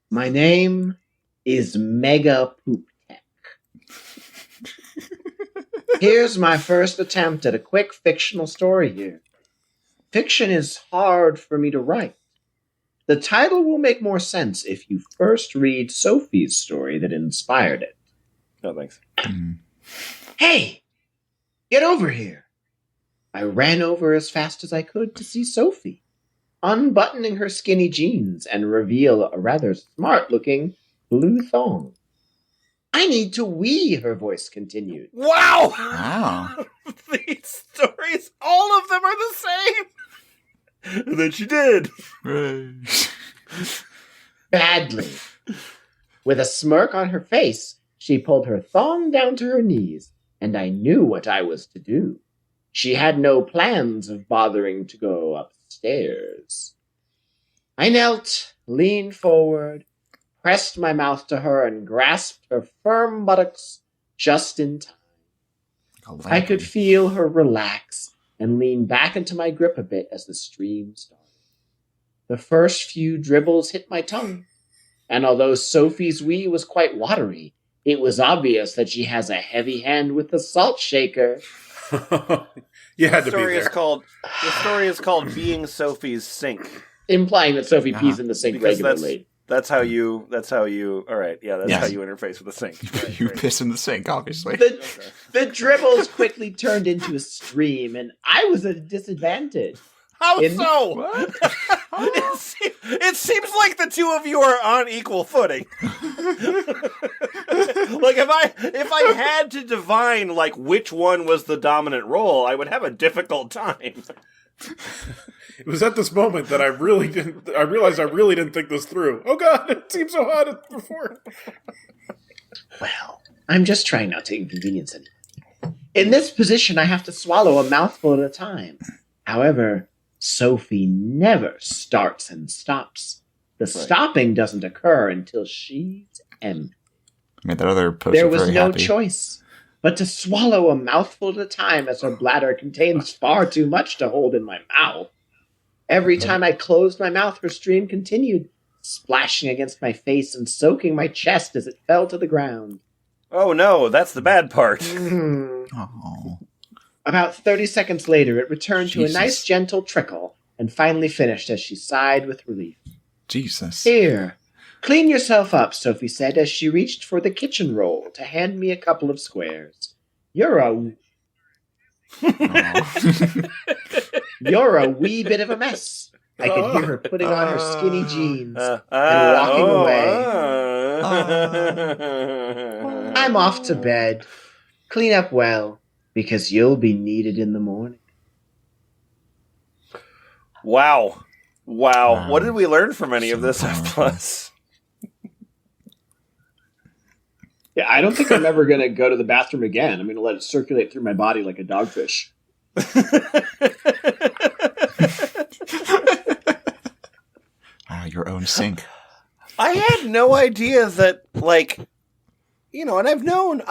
My name is MegaPoop Tech. Here's my first attempt at a quick fictional story here. Fiction is hard for me to write. The title will make more sense if you first read Sophie's story that inspired it. No, thanks. Hey! Get over here! I ran over as fast as I could to see Sophie, unbuttoning her skinny jeans and reveal a rather smart-looking blue thong. I need to wee, her voice continued. Wow! Wow. These stories, all of them are the same! And then she did. Right. Badly. With a smirk on her face, she pulled her thong down to her knees, and I knew what I was to do. She had no plans of bothering to go upstairs. I knelt, leaned forward, pressed my mouth to her, and grasped her firm buttocks just in time. I could feel her relax and lean back into my grip a bit as the stream started. The first few dribbles hit my tongue, and although Sophie's wee was quite watery, it was obvious that she has a heavy hand with the salt shaker. You had to be The there. story is called "Being Sophie's Sink." Implying that Sophie pees in the sink Because regularly. That's how you. All right. Yeah, that's Yes. how you interface with the sink. Right, You great. piss in the sink, obviously. The dribbles quickly turned into a stream, and I was at a disadvantage. How In- so? It seems like the two of you are on equal footing. If I had to divine which one was the dominant role, I would have a difficult time. It was at this moment that I realized I really didn't think this through. Oh god, it seemed so hot before. Well, I'm just trying not to inconvenience anyone. In this position, I have to swallow a mouthful at a time. However, Sophie never starts and stops. The stopping doesn't occur until she's empty. I mean, that other post There was was very no happy. choice but to swallow a mouthful at a time, as her bladder contains far too much to hold in my mouth. Every time I closed my mouth, her stream continued, splashing against my face and soaking my chest as it fell to the ground. Oh no, that's the bad part. Oh. About 30 seconds later, it returned to a Jesus. nice gentle trickle and finally finished as she sighed with relief. Jesus. Here, clean yourself up, Sophie said as she reached for the kitchen roll to hand me a couple of squares. You're a wee bit of a mess. I could hear her putting on her skinny jeans and walking away. I'm off to bed. Clean up well, because you'll be needed in the morning. Wow. Wow. What did we learn from any of So this F powerful. plus? Yeah, I don't think I'm ever going to go to the bathroom again. I'm going to let it circulate through my body like a dogfish. Your own sink. I had no idea that, and I've known,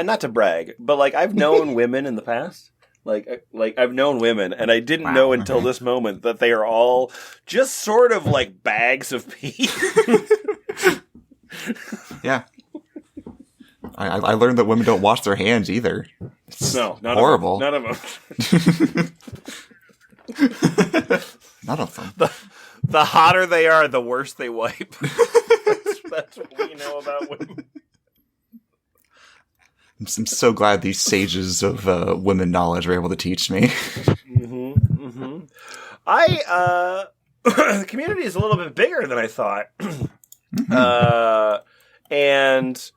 not to brag, but I've known women in the past Like I've known women, and I didn't know until this moment that they are all just sort of like bags of pee. Yeah. I learned that women don't wash their hands either. It's None horrible. None of them. None of them. The hotter they are, the worse they wipe. That's what we know about women. I'm so glad these sages of women knowledge were able to teach me. The community is a little bit bigger than I thought. And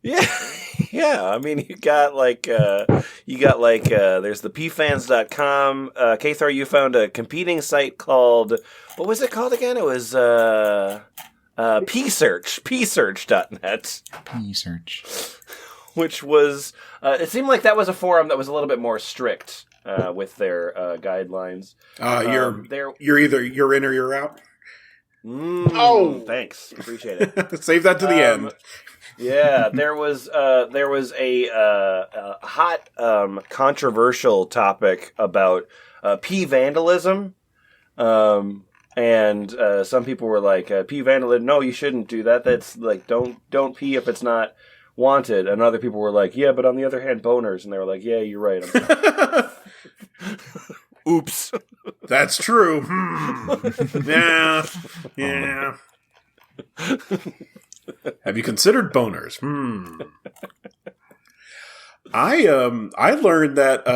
yeah. I mean, you got like there's the pfans.com. Kthor, you found a competing site called, what was it called again? It was psearch.net. Psearch. Which was, it seemed like that was a forum that was a little bit more strict with their guidelines. You're either you're in or you're out. Thanks, appreciate it. Save that to the end. Yeah, there was a hot controversial topic about pee vandalism, and some people were like, pee vandalism. No, you shouldn't do that. That's like don't pee if it's not wanted. And other people were like, yeah, but on the other hand, boners. And they were like, yeah, you're right. Oops. That's true. Yeah. Have you considered boners? I learned that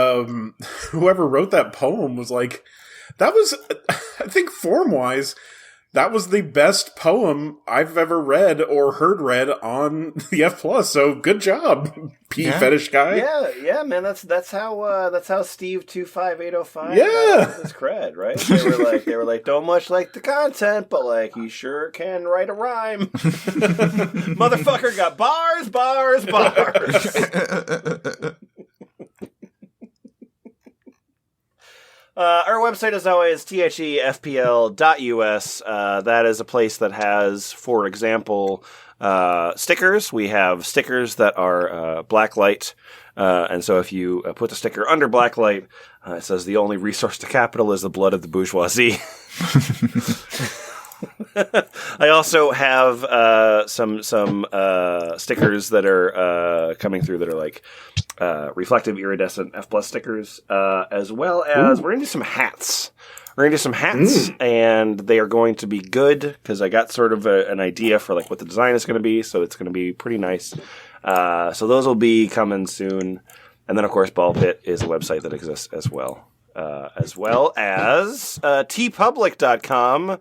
whoever wrote that poem was like, that was, I think form-wise, that was the best poem I've ever read or heard read on the F+. So good job, fetish guy. Yeah, man. That's how Steve 25805 got his cred, right? They were like, don't much like the content, but like he sure can write a rhyme. Motherfucker got bars. Our website is always thefpl.us. That is a place that has, for example, stickers. We have stickers that are blacklight. And so if you put the sticker under blacklight, it says the only resource to capital is the blood of the bourgeoisie. I also have some stickers that are coming through that are like reflective iridescent F+ stickers, as well as we're into some hats. And they are going to be good because I got sort of an idea for like what the design is going to be, so it's going to be pretty nice. So those will be coming soon. And then, of course, Ball Pit is a website that exists as well as tpublic.com/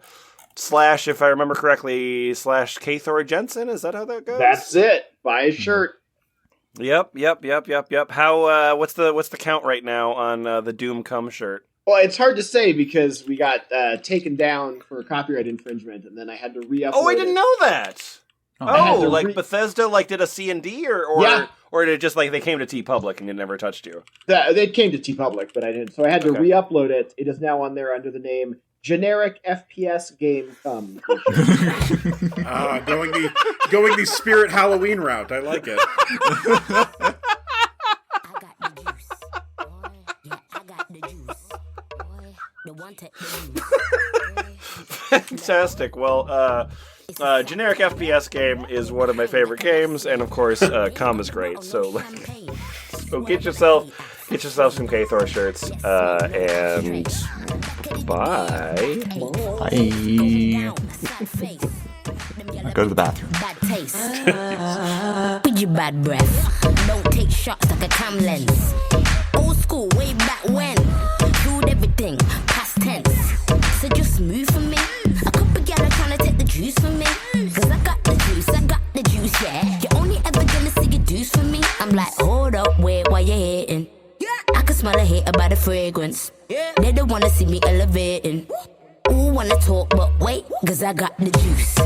if I remember correctly, /Kthor Jensen. Is that how that goes? That's it. Buy a shirt. Yep. How? What's the count right now on the Doom Come shirt? Well, it's hard to say because we got taken down for copyright infringement, and then I had to re-upload. Oh, I didn't know that. Bethesda did a C&D or Yeah. Or did it just like they came to TeePublic and it never touched you? They came to TeePublic, but I didn't. So I had to re-upload it. It is now on there under the name Generic FPS Game Come. Going the Spirit Halloween route. I like it. Fantastic. Well, Generic FPS Game is one of my favorite games, and of course, Come is great. So get yourself some Kthor shirts, and bye. Bye. Go to the bathroom. Bad taste. With your bad breath. Don't take shots like a cam lens. Old school, way back when. Food everything, past tense. So just move for me. A couple gal are trying to take the juice from me. Cause I got the juice, yeah. You're only ever gonna see your juice from me. I'm like, hold up, wait, why you hating? I can smell a hate about the fragrance. They don't wanna see me elevating. Ooh, wanna talk, but wait, cause I got the juice.